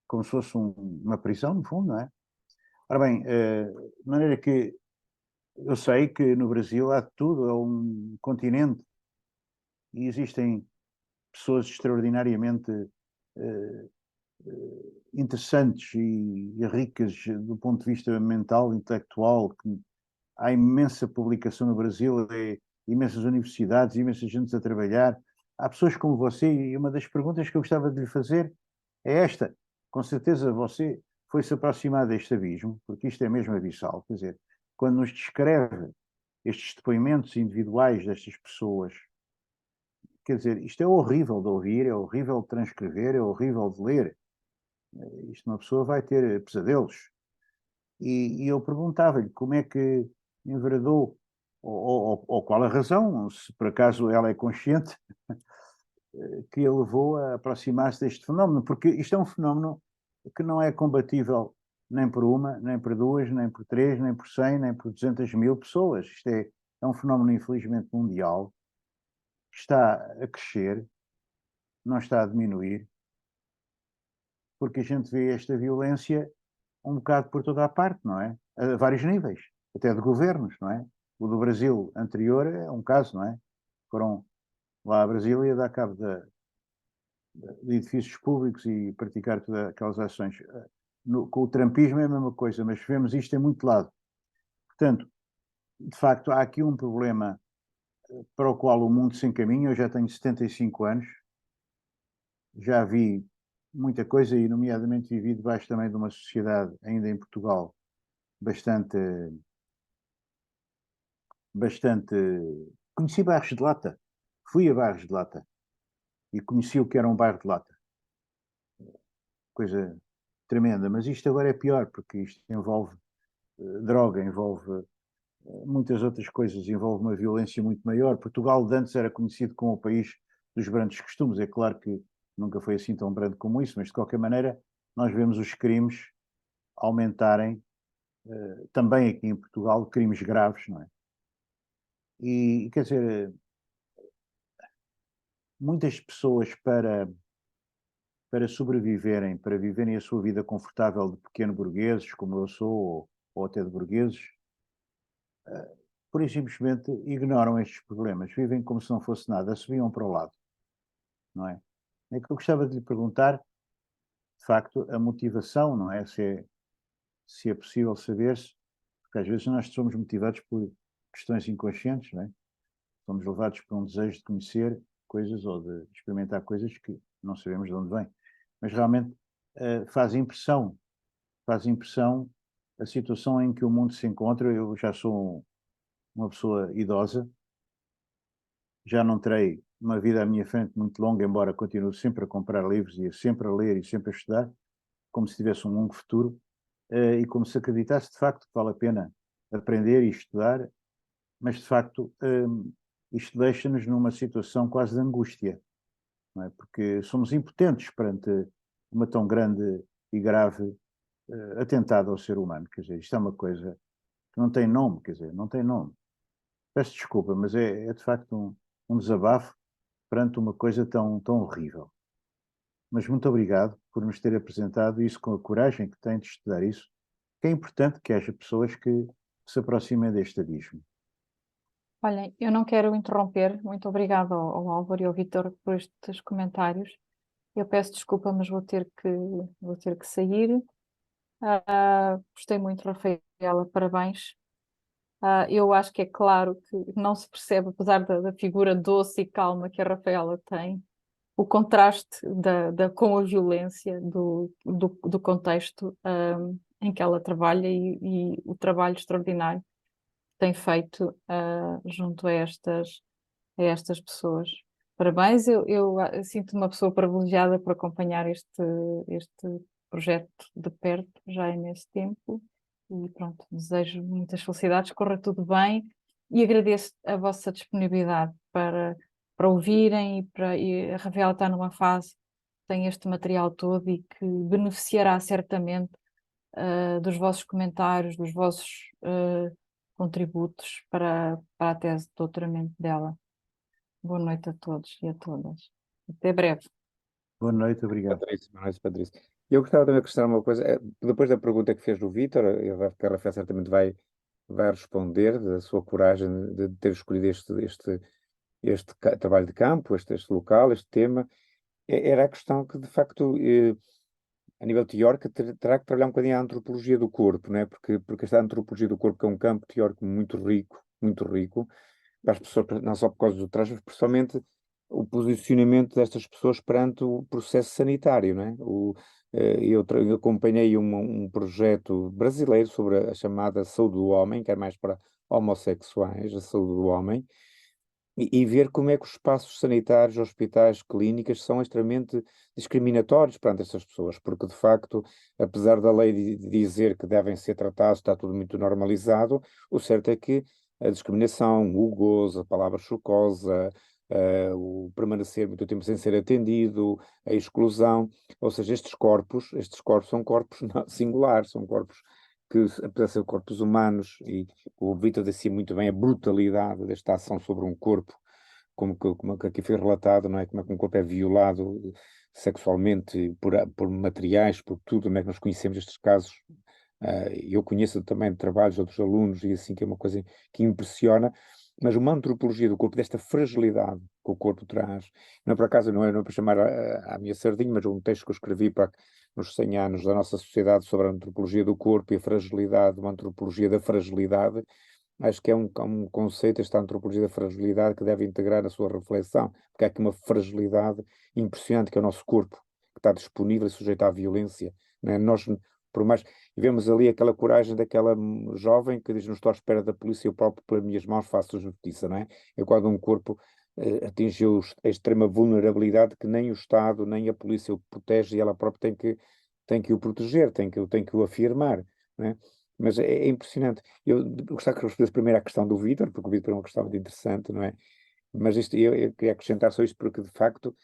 como se fosse uma prisão, no fundo, não é? Ora bem, de maneira que eu sei que no Brasil há tudo, é um continente, e existem pessoas extraordinariamente interessantes e ricas do ponto de vista mental, intelectual, que há imensa publicação no Brasil, imensas universidades, imensas gente a trabalhar, há pessoas como você, e uma das perguntas que eu gostava de lhe fazer é esta. Com certeza você foi-se aproximar deste abismo, porque isto é mesmo abissal, quer dizer, quando nos descreve estes depoimentos individuais destas pessoas, quer dizer, isto é horrível de ouvir, é horrível de transcrever, é horrível de ler. Isto uma pessoa vai ter pesadelos. E eu perguntava-lhe como é que enveredou, ou qual a razão, se por acaso ela é consciente, que a levou a aproximar-se deste fenómeno, porque isto é um fenómeno que não é combatível nem por uma, nem por duas, nem por três, nem por 100, nem por 200.000 pessoas. Isto é um fenómeno, infelizmente, mundial, que está a crescer, não está a diminuir, porque a gente vê esta violência um bocado por toda a parte, não é? A vários níveis, até de governos, não é? O do Brasil anterior é um caso, não é? Foram lá a Brasília dar cabo de edifícios públicos e praticar todas aquelas ações. Com o trumpismo é a mesma coisa, mas vemos isto em muito lado. Portanto, de facto, há aqui um problema para o qual o mundo se encaminha. Eu já tenho 75 anos, já vi muita coisa e, nomeadamente, vivi debaixo também de uma sociedade, ainda em Portugal, bastante. Conheci bairros de lata, fui a bairros de lata e conheci o que era um bairro de lata. Coisa tremenda, mas isto agora é pior, porque isto envolve droga, envolve muitas outras coisas, envolve uma violência muito maior. Portugal de antes era conhecido como o país dos brandos costumes, é claro que nunca foi assim tão brando como isso, mas de qualquer maneira nós vemos os crimes aumentarem também aqui em Portugal, crimes graves, não é? E quer dizer, muitas pessoas para sobreviverem, para viverem a sua vida confortável de pequeno burgueses, como eu sou, ou até de burgueses, pura e simplesmente ignoram estes problemas, vivem como se não fosse nada, subiam para o lado, não é? É que eu gostava de lhe perguntar, de facto, a motivação, não é? Se é possível saber-se, porque às vezes nós somos motivados por questões inconscientes, não é? Somos levados por um desejo de conhecer coisas ou de experimentar coisas que não sabemos de onde vêm. Mas realmente faz impressão a situação em que o mundo se encontra. Eu já sou uma pessoa idosa, já não terei uma vida à minha frente muito longa, embora continue sempre a comprar livros e sempre a ler e sempre a estudar, como se tivesse um longo futuro, e como se acreditasse de facto que vale a pena aprender e estudar, mas de facto isto deixa-nos numa situação quase de angústia, não é? Porque somos impotentes perante uma tão grande e grave atentado ao ser humano. Quer dizer, isto é uma coisa que não tem nome, quer dizer, não tem nome. Peço desculpa, mas é de facto um desabafo perante uma coisa tão horrível. Mas muito obrigado por nos ter apresentado isso com a coragem que tem de estudar isso, que é importante que haja pessoas que se aproximem deste abismo. Olhem, eu não quero interromper. Muito obrigada ao Álvaro e ao Vítor por estes comentários. Eu peço desculpa, mas vou ter que sair. Gostei muito, Rafaela, parabéns. Eu acho que é claro que não se percebe, apesar da figura doce e calma que a Rafaela tem, o contraste com a violência do contexto em que ela trabalha e o trabalho extraordinário que tem feito junto a estas pessoas. Parabéns, eu sinto-me uma pessoa privilegiada por acompanhar este projeto de perto já há imenso tempo e pronto, desejo muitas felicidades, corra tudo bem e agradeço a vossa disponibilidade para ouvirem e a Rafaela está numa fase, tem este material todo e que beneficiará certamente dos vossos comentários, dos vossos contributos para a tese de doutoramento dela. Boa noite a todos e a todas. Até breve. Boa noite, obrigado. Patrícia, boa noite, Patrícia. Eu gostava também de questionar uma coisa. Depois da pergunta que fez o Vítor, a Rafael certamente vai responder da sua coragem de ter escolhido este trabalho de campo, este local, este tema. Era a questão que, de facto, a nível teórico, terá que trabalhar um bocadinho a antropologia do corpo, não é? Porque esta antropologia do corpo que é um campo teórico muito rico, para as pessoas, não só por causa do traje, mas principalmente o posicionamento destas pessoas perante o processo sanitário, não é? Eu acompanhei um projeto brasileiro sobre a chamada saúde do homem, que é mais para homossexuais, a saúde do homem, e ver como é que os espaços sanitários, hospitais, clínicas são extremamente discriminatórios perante estas pessoas, porque de facto, apesar da lei de dizer que devem ser tratados, está tudo muito normalizado, o certo é que a discriminação, o gozo, a palavra chocosa, o permanecer muito tempo sem ser atendido, a exclusão, ou seja, estes corpos são corpos singulares, são corpos que, apesar de serem corpos humanos, e o Vítor disse muito bem a brutalidade desta ação sobre um corpo, como que aqui foi relatado, não é? Como é que um corpo é violado sexualmente por materiais, por tudo, como é que nós conhecemos estes casos. Eu conheço também de trabalhos de outros alunos e assim, que é uma coisa que impressiona, mas uma antropologia do corpo, desta fragilidade que o corpo traz, não é por acaso, não é para chamar a minha sardinha, mas um texto que eu escrevi nos 100 anos da nossa sociedade sobre a antropologia do corpo e a fragilidade, uma antropologia da fragilidade. Acho que é um conceito, esta antropologia da fragilidade, que deve integrar na sua reflexão, porque há aqui uma fragilidade impressionante, que é o nosso corpo, que está disponível e sujeito à violência, né? Nós, por mais, e vemos ali aquela coragem daquela jovem que diz: não estou à espera da polícia, eu próprio pelas minhas mãos faço justiça, não é? É quando um corpo atingiu a extrema vulnerabilidade que nem o Estado, nem a polícia o protege, e ela própria tem que o proteger, tem que o afirmar, não é? Mas é impressionante. Eu gostava que respondesse primeiro à questão do Vítor, porque o Vítor é uma questão muito interessante, não é? Mas eu queria acrescentar só isto, porque de facto,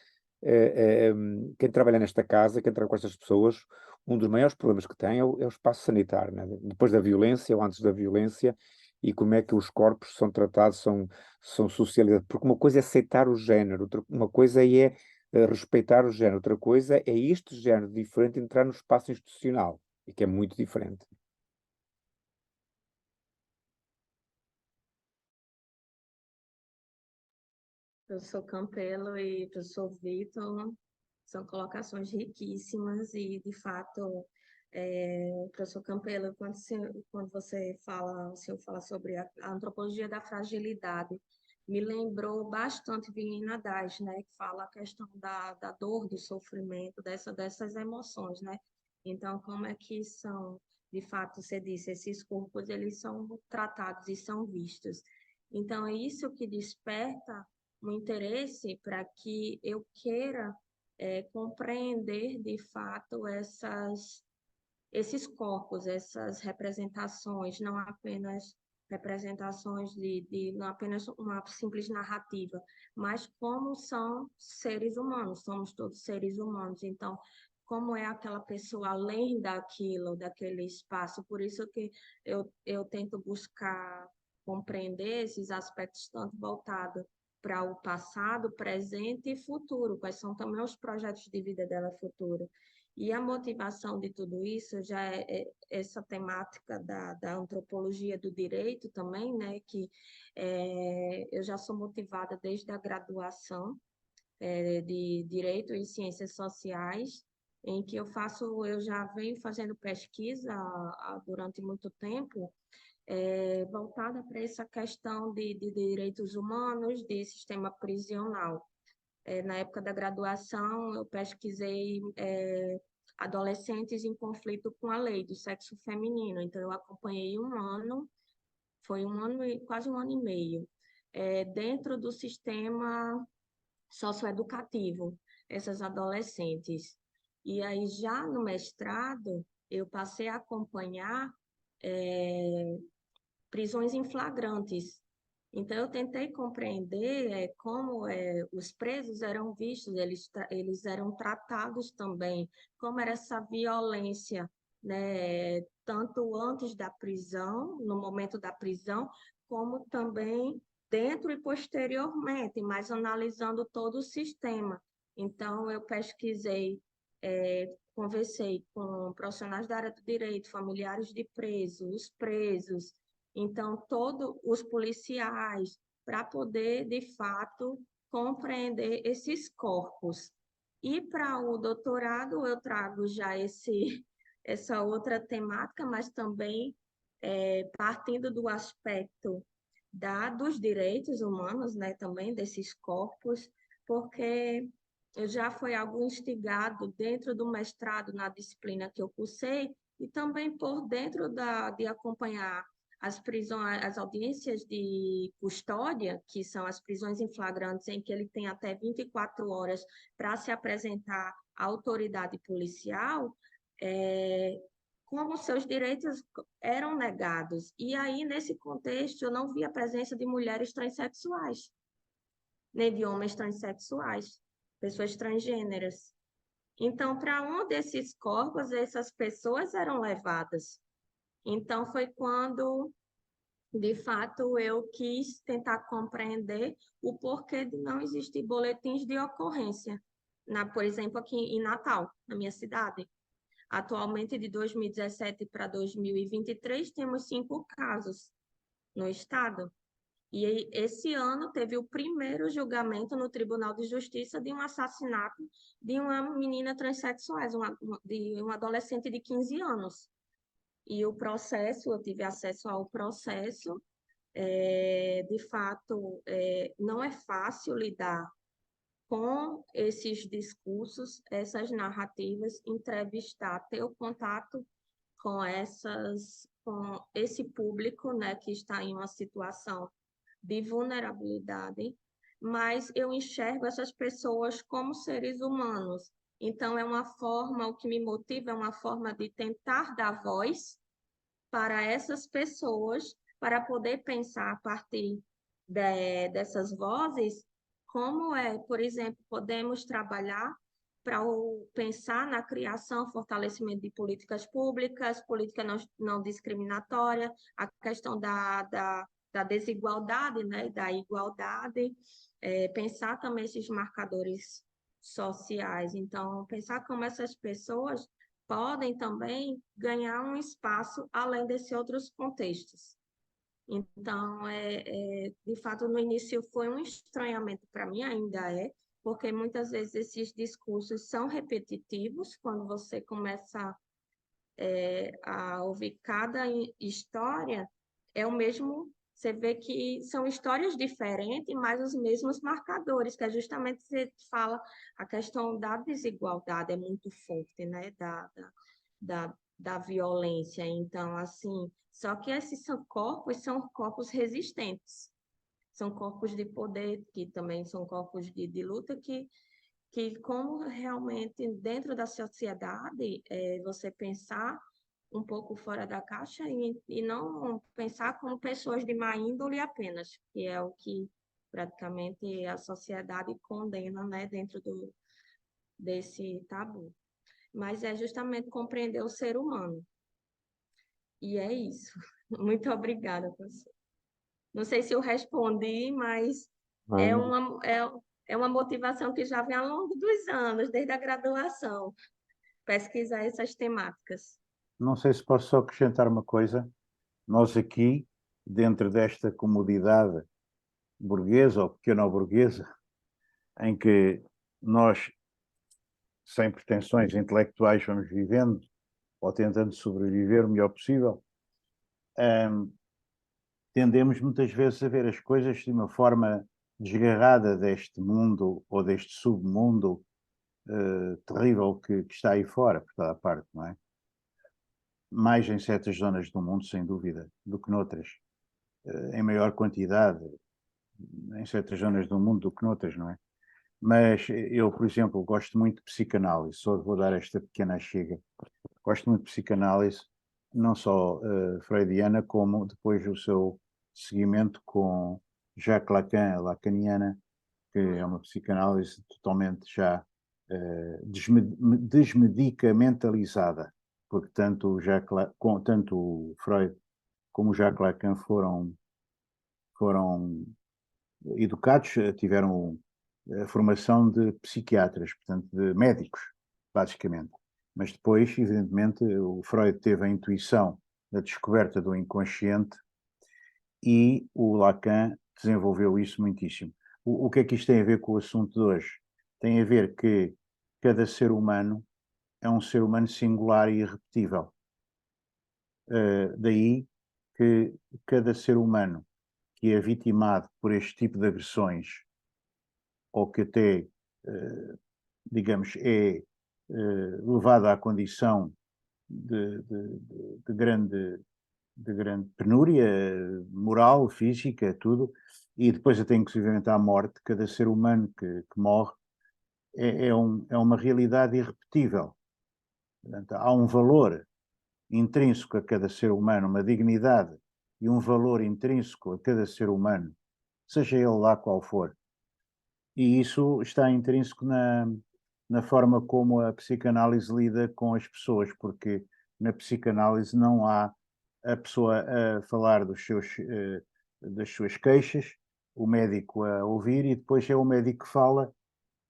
quem trabalha nesta casa, quem trabalha com estas pessoas, um dos maiores problemas que tem é o espaço sanitário, né? Depois da violência ou antes da violência, e como é que os corpos são tratados, são socializados. Porque uma coisa é aceitar o género, uma coisa é respeitar o género, outra coisa é este género diferente entrar no espaço institucional, e que é muito diferente. Professor Campelo e professor Vitor, são colocações riquíssimas e, de fato, professor Campelo, quando o senhor fala sobre a antropologia da fragilidade, me lembrou bastante Vinney Haddad, né, que fala a questão da dor, do sofrimento, dessas emoções, né? Então, como é que são, de fato, você disse, esses corpos, eles são tratados e são vistos. Então, é isso que desperta um interesse para que eu queira compreender de fato esses corpos, essas representações, não apenas representações não apenas uma simples narrativa, mas como são seres humanos, somos todos seres humanos, então como é aquela pessoa além daquilo, daquele espaço, por isso que eu tento buscar compreender esses aspectos tanto voltados para o passado, presente e futuro, quais são também os projetos de vida dela futuro. E a motivação de tudo isso já é essa temática da antropologia do direito também, né? Que eu já sou motivada desde a graduação de Direito e Ciências Sociais, em que eu já venho fazendo pesquisa durante muito tempo, voltada para essa questão de direitos humanos, de sistema prisional. Na época da graduação, eu pesquisei adolescentes em conflito com a lei do sexo feminino. Então, eu acompanhei um ano, foi quase um ano e meio, dentro do sistema socioeducativo, essas adolescentes. E aí, já no mestrado, eu passei a acompanhar prisões em flagrantes. Então, eu tentei compreender como os presos eram vistos, eles eram tratados também, como era essa violência, né, tanto antes da prisão, no momento da prisão, como também dentro e posteriormente, mas analisando todo o sistema. Então, eu pesquisei, conversei com profissionais da área do direito, familiares de presos, os presos, então, todos os policiais, para poder, de fato, compreender esses corpos. E para o doutorado, eu trago já essa outra temática, mas também partindo do aspecto dos direitos humanos, né, também desses corpos, porque eu já fui algo instigado dentro do mestrado na disciplina que eu cursei e também por dentro de acompanhar as prisões, as audiências de custódia, que são as prisões em flagrantes, em que ele tem até 24 horas para se apresentar à autoridade policial, como seus direitos eram negados. E aí, nesse contexto, eu não vi a presença de mulheres transexuais, nem de homens transexuais, pessoas transgêneras. Então, para um desses corpos, essas pessoas eram levadas. Então, foi quando, de fato, eu quis tentar compreender o porquê de não existir boletins de ocorrência, por exemplo, aqui em Natal, na minha cidade. Atualmente, de 2017 para 2023, temos 5 casos no estado. E esse ano teve o primeiro julgamento no Tribunal de Justiça de um assassinato de uma menina transexual, de uma adolescente de 15 anos. E o processo, eu tive acesso ao processo, de fato, não é fácil lidar com esses discursos, essas narrativas, entrevistar, ter o contato com esse público, né, que está em uma situação de vulnerabilidade, mas eu enxergo essas pessoas como seres humanos. Então, o que me motiva é uma forma de tentar dar voz para essas pessoas, para poder pensar a partir dessas vozes, por exemplo, podemos trabalhar para pensar na criação, fortalecimento de políticas públicas, política não discriminatória, a questão da desigualdade, né, da igualdade, pensar também esses marcadores sociais. Então, pensar como essas pessoas podem também ganhar um espaço além desses outros contextos. Então, de fato, no início foi um estranhamento para mim, ainda porque muitas vezes esses discursos são repetitivos, quando você começa a ouvir cada história, é o mesmo, você vê que são histórias diferentes, mas os mesmos marcadores, que é justamente você fala, a questão da desigualdade é muito forte, né, da violência. Então, assim, só que esses são corpos resistentes, são corpos de poder, que também são corpos de luta, que como realmente dentro da sociedade, você pensar um pouco fora da caixa e não pensar como pessoas de má índole apenas, que é o que praticamente a sociedade condena, né, dentro desse tabu. Mas é justamente compreender o ser humano. E é isso. Muito obrigada, professor. Não sei se eu respondi, mas é uma motivação que já vem ao longo dos anos, desde a graduação, pesquisar essas temáticas. Não sei se posso só acrescentar uma coisa. Nós aqui, dentro desta comodidade burguesa ou pequeno-burguesa, em que nós, sem pretensões intelectuais, vamos vivendo ou tentando sobreviver o melhor possível, tendemos muitas vezes a ver as coisas de uma forma desgarrada deste mundo ou deste submundo terrível que está aí fora, por toda a parte, não é? Mais em certas zonas do mundo, sem dúvida, do que noutras. Em maior quantidade em certas zonas do mundo do que noutras, não é? Mas eu, por exemplo, gosto muito de psicanálise, só vou dar esta pequena chega. Gosto muito de psicanálise, não só freudiana, como depois o seu seguimento com Jacques Lacan, lacaniana, que é uma psicanálise totalmente já desmedicamentalizada, porque tanto o Freud como o Jacques Lacan foram educados, tiveram a formação de psiquiatras, portanto, de médicos, basicamente. Mas depois, evidentemente, o Freud teve a intuição da descoberta do inconsciente e o Lacan desenvolveu isso muitíssimo. O que é que isto tem a ver com o assunto de hoje? Tem a ver que cada ser humano é um ser humano singular e irrepetível. Daí que cada ser humano que é vitimado por este tipo de agressões ou que até, digamos, é levada à condição de grande penúria moral, física, tudo, e depois até inclusivamente à morte. Cada ser humano que morre é uma realidade irrepetível. Portanto, há um valor intrínseco a cada ser humano, uma dignidade e um valor intrínseco a cada ser humano, seja ele lá qual for. E isso está intrínseco na forma como a psicanálise lida com as pessoas, porque na psicanálise não há a pessoa a falar das suas queixas, o médico a ouvir, e depois é o médico que fala,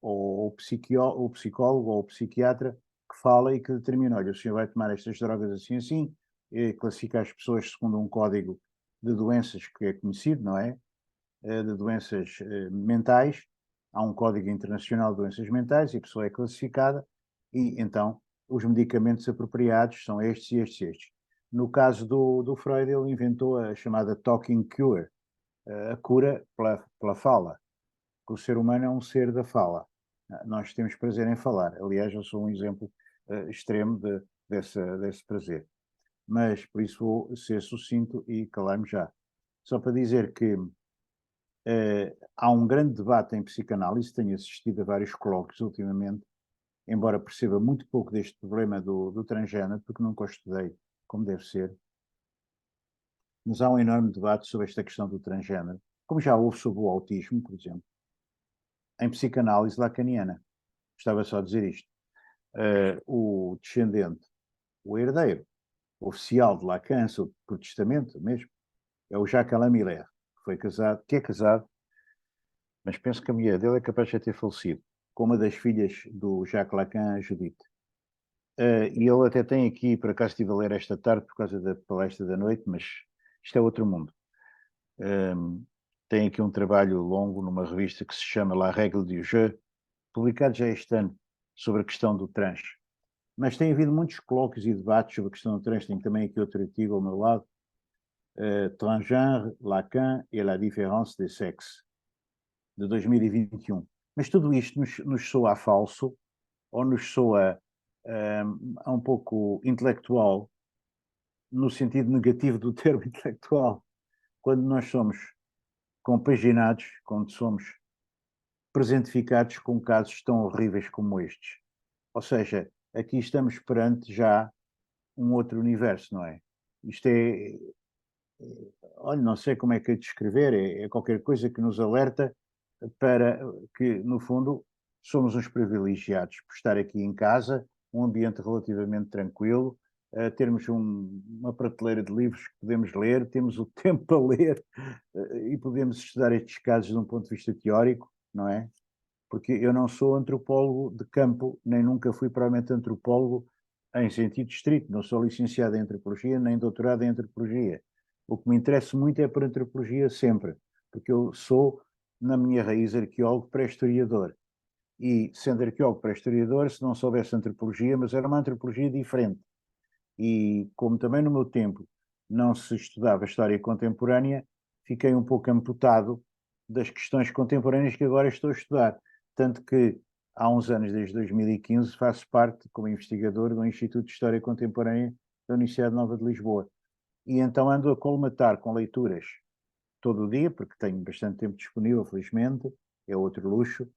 ou o psicólogo ou o psiquiatra que fala e que determina: olha, o senhor vai tomar estas drogas assim, assim, e classifica as pessoas segundo um código de doenças que é conhecido, não é? De doenças mentais. Há um código internacional de doenças mentais e a pessoa é classificada, e então os medicamentos apropriados são estes e estes e estes. No caso do Freud, ele inventou a chamada talking cure, a cura pela fala, que o ser humano é um ser da fala. Nós temos prazer em falar. Aliás, eu sou um exemplo extremo desse prazer. Mas, por isso, vou ser sucinto e calar-me já. Só para dizer que há um grande debate em psicanálise, tenho assistido a vários colóquios ultimamente, embora perceba muito pouco deste problema do transgénero, porque nunca o estudei como deve ser, mas há um enorme debate sobre esta questão do transgénero, como já houve sobre o autismo, por exemplo, em psicanálise lacaniana. Gostava só de dizer isto. O descendente, o herdeiro oficial de Lacan, por testamento mesmo, é o Jacques Alain Miller, que é casado, mas penso que a mulher dele é capaz de ter falecido, com uma das filhas do Jacques Lacan, a Judith. E ele até tem aqui, por acaso estive a ler esta tarde por causa da palestra da noite, mas isto é outro mundo. Tem aqui um trabalho longo numa revista que se chama La Règle du Jeu, publicado já este ano, sobre a questão do trans. Mas tem havido muitos colóquios e debates sobre a questão do trans. Tenho também aqui outro artigo ao meu lado, Transgenre, Lacan et la différence des sexes, de 2021. Mas tudo isto nos soa a falso, ou nos soa a um pouco intelectual, no sentido negativo do termo intelectual, quando nós somos compaginados, quando somos presentificados com casos tão horríveis como estes. Ou seja, aqui estamos perante já um outro universo, não é? Isto olha, não sei como é que é descrever, é qualquer coisa que nos alerta para que, no fundo, somos uns privilegiados por estar aqui em casa, um ambiente relativamente tranquilo, termos uma prateleira de livros que podemos ler, temos o tempo para ler e podemos estudar estes casos de um ponto de vista teórico, não é? Porque eu não sou antropólogo de campo, nem nunca fui provavelmente antropólogo em sentido estrito, não sou licenciado em antropologia, nem doutorado em antropologia. O que me interessa muito é por antropologia sempre, porque eu sou, na minha raiz, arqueólogo pré-historiador. E, sendo arqueólogo pré-historiador, se não soubesse antropologia, mas era uma antropologia diferente. E, como também no meu tempo não se estudava história contemporânea, fiquei um pouco amputado das questões contemporâneas que agora estou a estudar. Tanto que, há uns anos, desde 2015, faço parte, como investigador, do Instituto de História Contemporânea da Universidade Nova de Lisboa. E então ando a colmatar com leituras todo o dia, porque tenho bastante tempo disponível, felizmente, é outro luxo,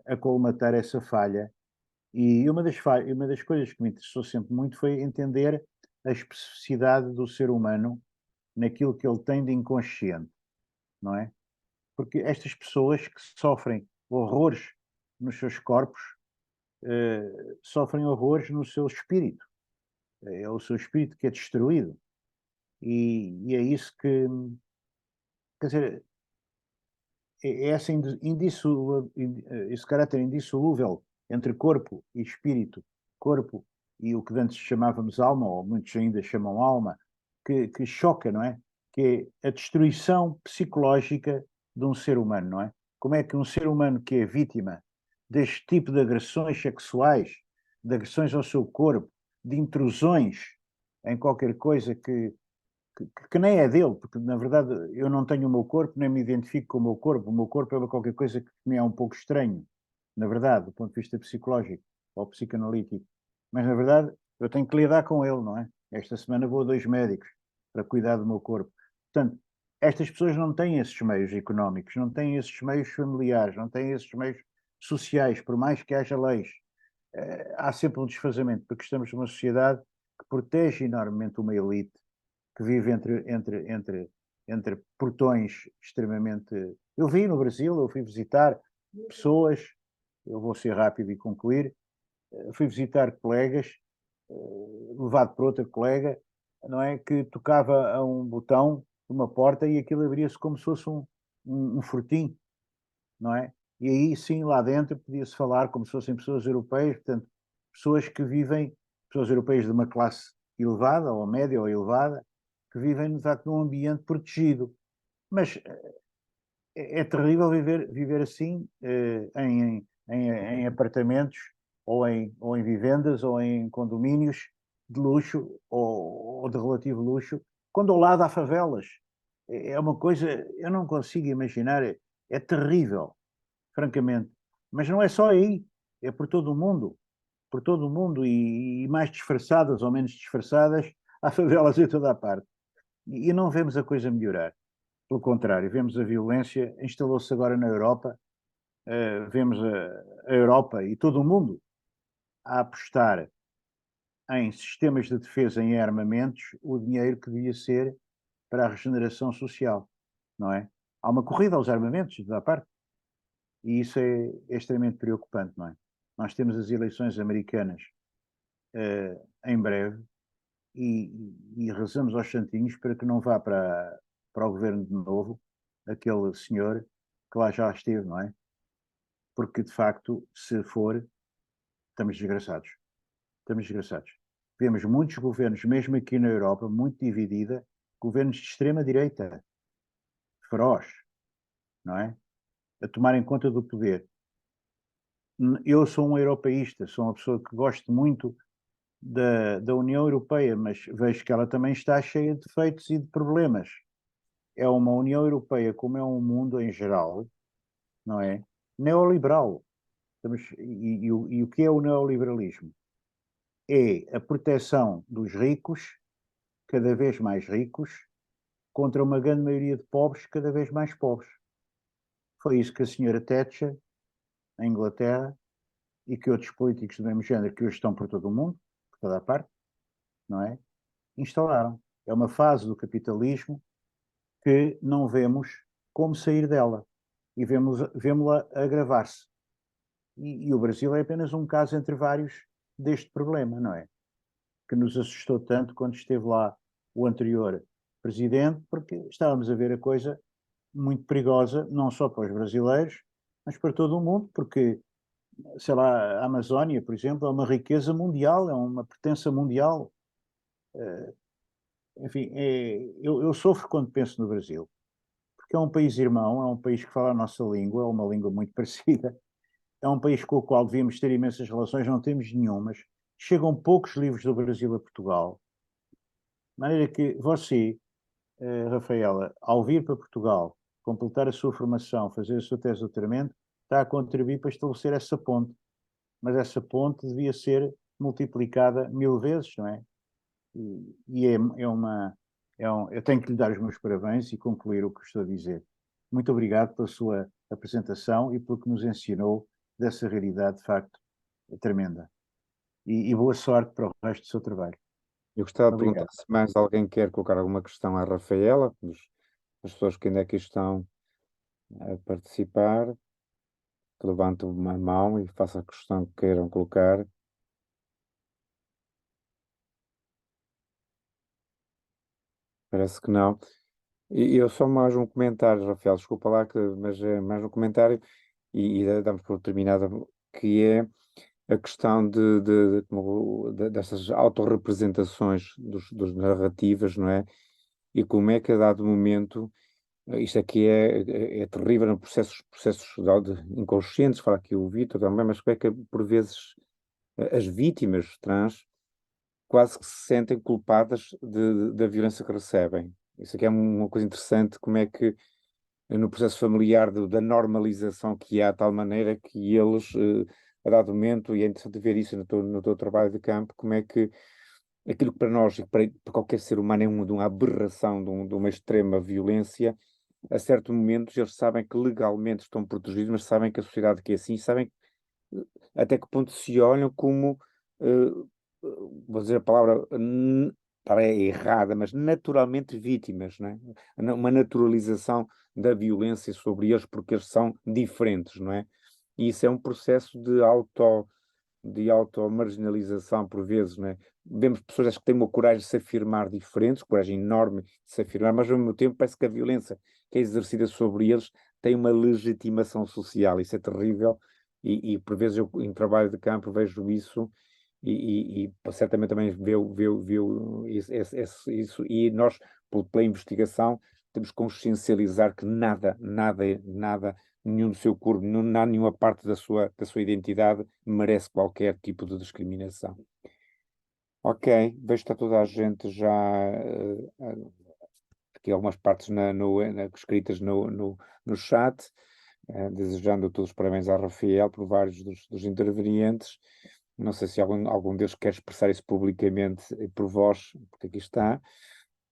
a colmatar essa falha. E uma das coisas que me interessou sempre muito foi entender a especificidade do ser humano naquilo que ele tem de inconsciente, não é? Porque estas pessoas que sofrem horrores nos seus corpos, sofrem horrores no seu espírito. É o seu espírito que é destruído. E é isso que, quer dizer, esse caráter indissolúvel entre corpo e espírito, corpo e o que antes chamávamos alma, ou muitos ainda chamam alma, que choca, não é? Que é a destruição psicológica de um ser humano, não é? Como é que um ser humano que é vítima deste tipo de agressões sexuais, de agressões ao seu corpo, de intrusões em qualquer coisa que que nem é dele, porque na verdade eu não tenho o meu corpo, nem me identifico com o meu corpo é qualquer coisa que me é um pouco estranho, na verdade, do ponto de vista psicológico ou psicanalítico, mas na verdade eu tenho que lidar com ele, não é? Esta semana vou a 2 médicos para cuidar do meu corpo. Portanto, estas pessoas não têm esses meios económicos, não têm esses meios familiares, não têm esses meios sociais, por mais que haja leis. Há sempre um desfazamento, porque estamos numa sociedade que protege enormemente uma elite que vive entre portões extremamente. Eu vi no Brasil, eu fui visitar pessoas, eu vou ser rápido e concluir, fui visitar colegas, levado por outra colega, não é, que tocava a um botão de uma porta e aquilo abria-se como se fosse um fortim, não é? E aí sim, lá dentro podia-se falar como se fossem pessoas europeias, portanto, pessoas que vivem, pessoas europeias de uma classe elevada, ou média ou elevada, que vivem, de facto, num ambiente protegido. Mas é terrível viver assim, em apartamentos, ou em vivendas, ou em condomínios de luxo, ou de relativo luxo, quando ao lado há favelas. É uma coisa, eu não consigo imaginar, é terrível, francamente. Mas não é só aí, é por todo o mundo, e mais disfarçadas ou menos disfarçadas, há favelas em toda a parte. E não vemos a coisa melhorar. Pelo contrário, vemos a violência, instalou-se agora na Europa, vemos a Europa e todo o mundo a apostar em sistemas de defesa, em armamentos, o dinheiro que devia ser para a regeneração social, não é? Há uma corrida aos armamentos, de toda a parte, e isso é extremamente preocupante, não é? Nós temos as eleições americanas em breve e rezamos aos santinhos para que não vá para o governo de novo aquele senhor que lá já esteve, não é? Porque, de facto, se for, estamos desgraçados. Estamos desgraçados. Vemos muitos governos, mesmo aqui na Europa, muito dividida, governos de extrema-direita, feroz, não é? A tomarem conta do poder. Eu sou um europeísta, sou uma pessoa que gosto muito da União Europeia, mas vejo que ela também está cheia de defeitos e de problemas. É uma União Europeia, como é um mundo em geral, não é? Neoliberal. E o que é o neoliberalismo? É a proteção dos ricos, cada vez mais ricos, contra uma grande maioria de pobres, cada vez mais pobres. Foi isso que a senhora Thatcher, em Inglaterra, e que outros políticos do mesmo género, que hoje estão por todo o mundo, por toda a parte, não é? Instalaram. É uma fase do capitalismo que não vemos como sair dela. E vemos-la agravar-se. E o Brasil é apenas um caso entre vários deste problema, não é? Que nos assustou tanto quando esteve lá o anterior presidente, porque estávamos a ver a coisa muito perigosa, não só para os brasileiros, mas para todo o mundo, porque, sei lá, a Amazónia, por exemplo, é uma riqueza mundial, é uma pertença mundial. Enfim, eu sofro quando penso no Brasil, porque é um país irmão, é um país que fala a nossa língua, é uma língua muito parecida, é um país com o qual devíamos ter imensas relações, não temos nenhumas. Chegam poucos livros do Brasil a Portugal. De maneira que você, Rafaela, ao vir para Portugal, completar a sua formação, fazer a sua tese de doutoramento, está a contribuir para estabelecer essa ponte. Mas essa ponte devia ser multiplicada 1000 vezes, não é? Eu tenho que lhe dar os meus parabéns e concluir o que estou a dizer. Muito obrigado pela sua apresentação e pelo que nos ensinou dessa realidade, de facto, tremenda. E boa sorte para o resto do seu trabalho. Eu gostava de Obrigado. perguntar se mais alguém quer colocar alguma questão à Rafaela, as pessoas que ainda aqui estão a participar, que levantem uma mão e façam a questão que queiram colocar. Parece que não. E eu só mais um comentário, Rafael, desculpa lá, mas é mais um comentário e damos por terminada, que é a questão destas autorrepresentações dos narrativas, não é? E como é que a dado momento, isto aqui é terrível no processos inconscientes, fala aqui o Vítor também, mas como é que por vezes as vítimas trans quase que se sentem culpadas da violência que recebem. Isso aqui é uma coisa interessante, como é que no processo familiar da normalização que há, de tal maneira que eles, a dado momento, e é interessante ver isso no teu trabalho de campo, como é que aquilo que para nós, e para qualquer ser humano, é de uma aberração, de uma extrema violência, a certo momento eles sabem que legalmente estão protegidos, mas sabem que a sociedade que é assim, sabem até que ponto se olham como, eh, vou dizer a palavra, é errada, mas naturalmente vítimas, não é? Uma naturalização da violência sobre eles porque eles são diferentes, não é? E isso é um processo de auto-marginalização por vezes, não é? Vemos pessoas acho que têm uma coragem de se afirmar diferentes, coragem enorme de se afirmar, mas ao mesmo tempo parece que a violência que é exercida sobre eles tem uma legitimação social, isso é terrível, e por vezes eu em trabalho de campo vejo isso, e certamente também viu isso, e nós, pela investigação, temos que consciencializar que nada, nenhum do seu corpo, nenhuma parte da sua identidade merece qualquer tipo de discriminação. Ok, vejo que está toda a gente já aqui algumas partes escritas no chat, desejando todos os parabéns à Rafael por vários dos intervenientes. Não sei se algum deles quer expressar isso publicamente por vós, porque aqui está,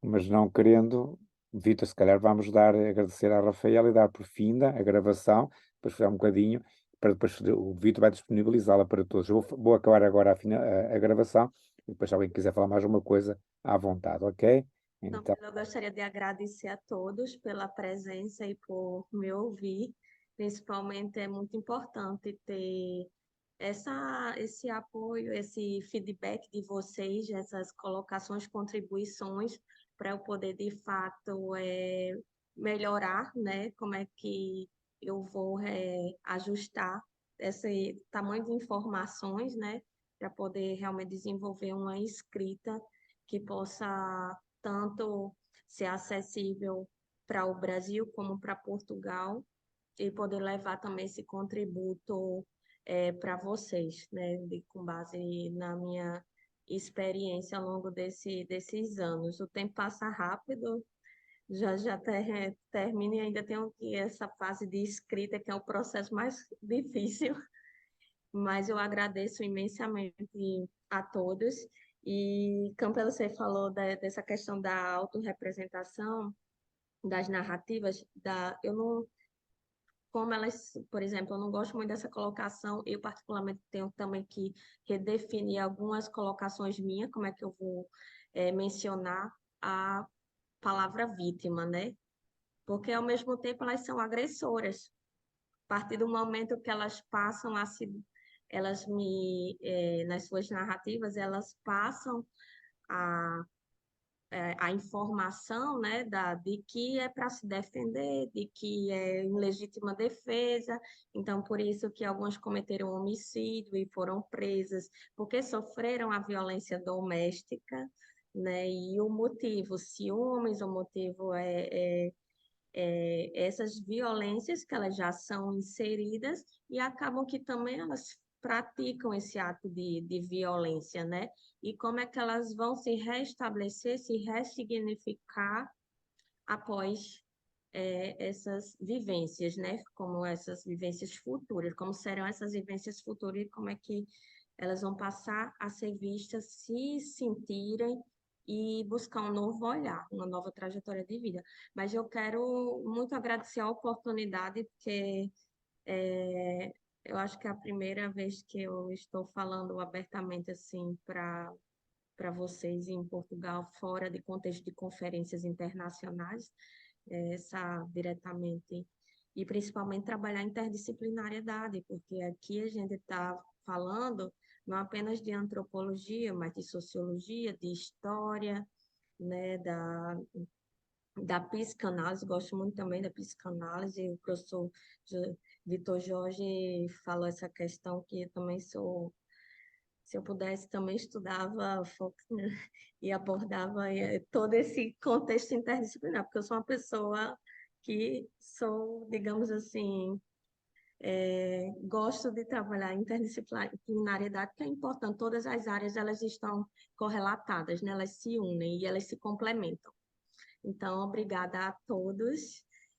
mas não querendo, Vitor, se calhar vamos agradecer à Rafael e dar por finda a gravação, depois esperar um bocadinho, para depois o Vitor vai disponibilizá-la para todos. Eu vou acabar agora a gravação, e depois se alguém quiser falar mais uma coisa, à vontade, ok? Então, Então, eu gostaria de agradecer a todos pela presença e por me ouvir. Principalmente é muito importante ter esse apoio, esse feedback de vocês, essas colocações, contribuições, para eu poder, de fato, melhorar, né? Como é que eu vou ajustar esse tamanho de informações, né? Para poder realmente desenvolver uma escrita que possa tanto ser acessível para o Brasil como para Portugal e poder levar também esse contributo para vocês, né, com base na minha experiência ao longo desses anos. O tempo passa rápido, já termina e ainda tenho essa fase de escrita, que é o processo mais difícil, mas eu agradeço imensamente a todos. E, Campbell, você falou dessa questão da autorrepresentação, das narrativas, eu não, como elas, por exemplo, eu não gosto muito dessa colocação, eu particularmente tenho também que redefinir algumas colocações minhas, como é que eu vou mencionar a palavra vítima, né? Porque ao mesmo tempo elas são agressoras. A partir do momento que elas passam a se, nas suas narrativas, elas passam a a informação, né, de que é para se defender, de que é em legítima defesa, então por isso que algumas cometeram homicídio e foram presas, porque sofreram a violência doméstica, né, e o motivo, ciúmes, o motivo essas violências que elas já são inseridas e acabam que também elas praticam esse ato de violência, né? E como é que elas vão se restabelecer, se ressignificar após essas vivências, né? Como essas vivências futuras, como serão essas vivências futuras e como é que elas vão passar a ser vistas, se sentirem e buscar um novo olhar, uma nova trajetória de vida. Mas eu quero muito agradecer a oportunidade, porque eu acho que é a primeira vez que eu estou falando abertamente assim para vocês em Portugal, fora de contexto de conferências internacionais, essa diretamente, e principalmente trabalhar a interdisciplinariedade, porque aqui a gente está falando não apenas de antropologia, mas de sociologia, de história, né, da psicanálise, gosto muito também da psicanálise, o professor Vitor Jorge falou essa questão que eu também sou, se eu pudesse também estudava Faulkner e abordava todo esse contexto interdisciplinar, porque eu sou uma pessoa que sou, digamos assim, Gosto de trabalhar em interdisciplinariedade, que é importante. Todas as áreas elas estão correlatadas, né? Elas se unem e elas se complementam. Então, obrigada a todos.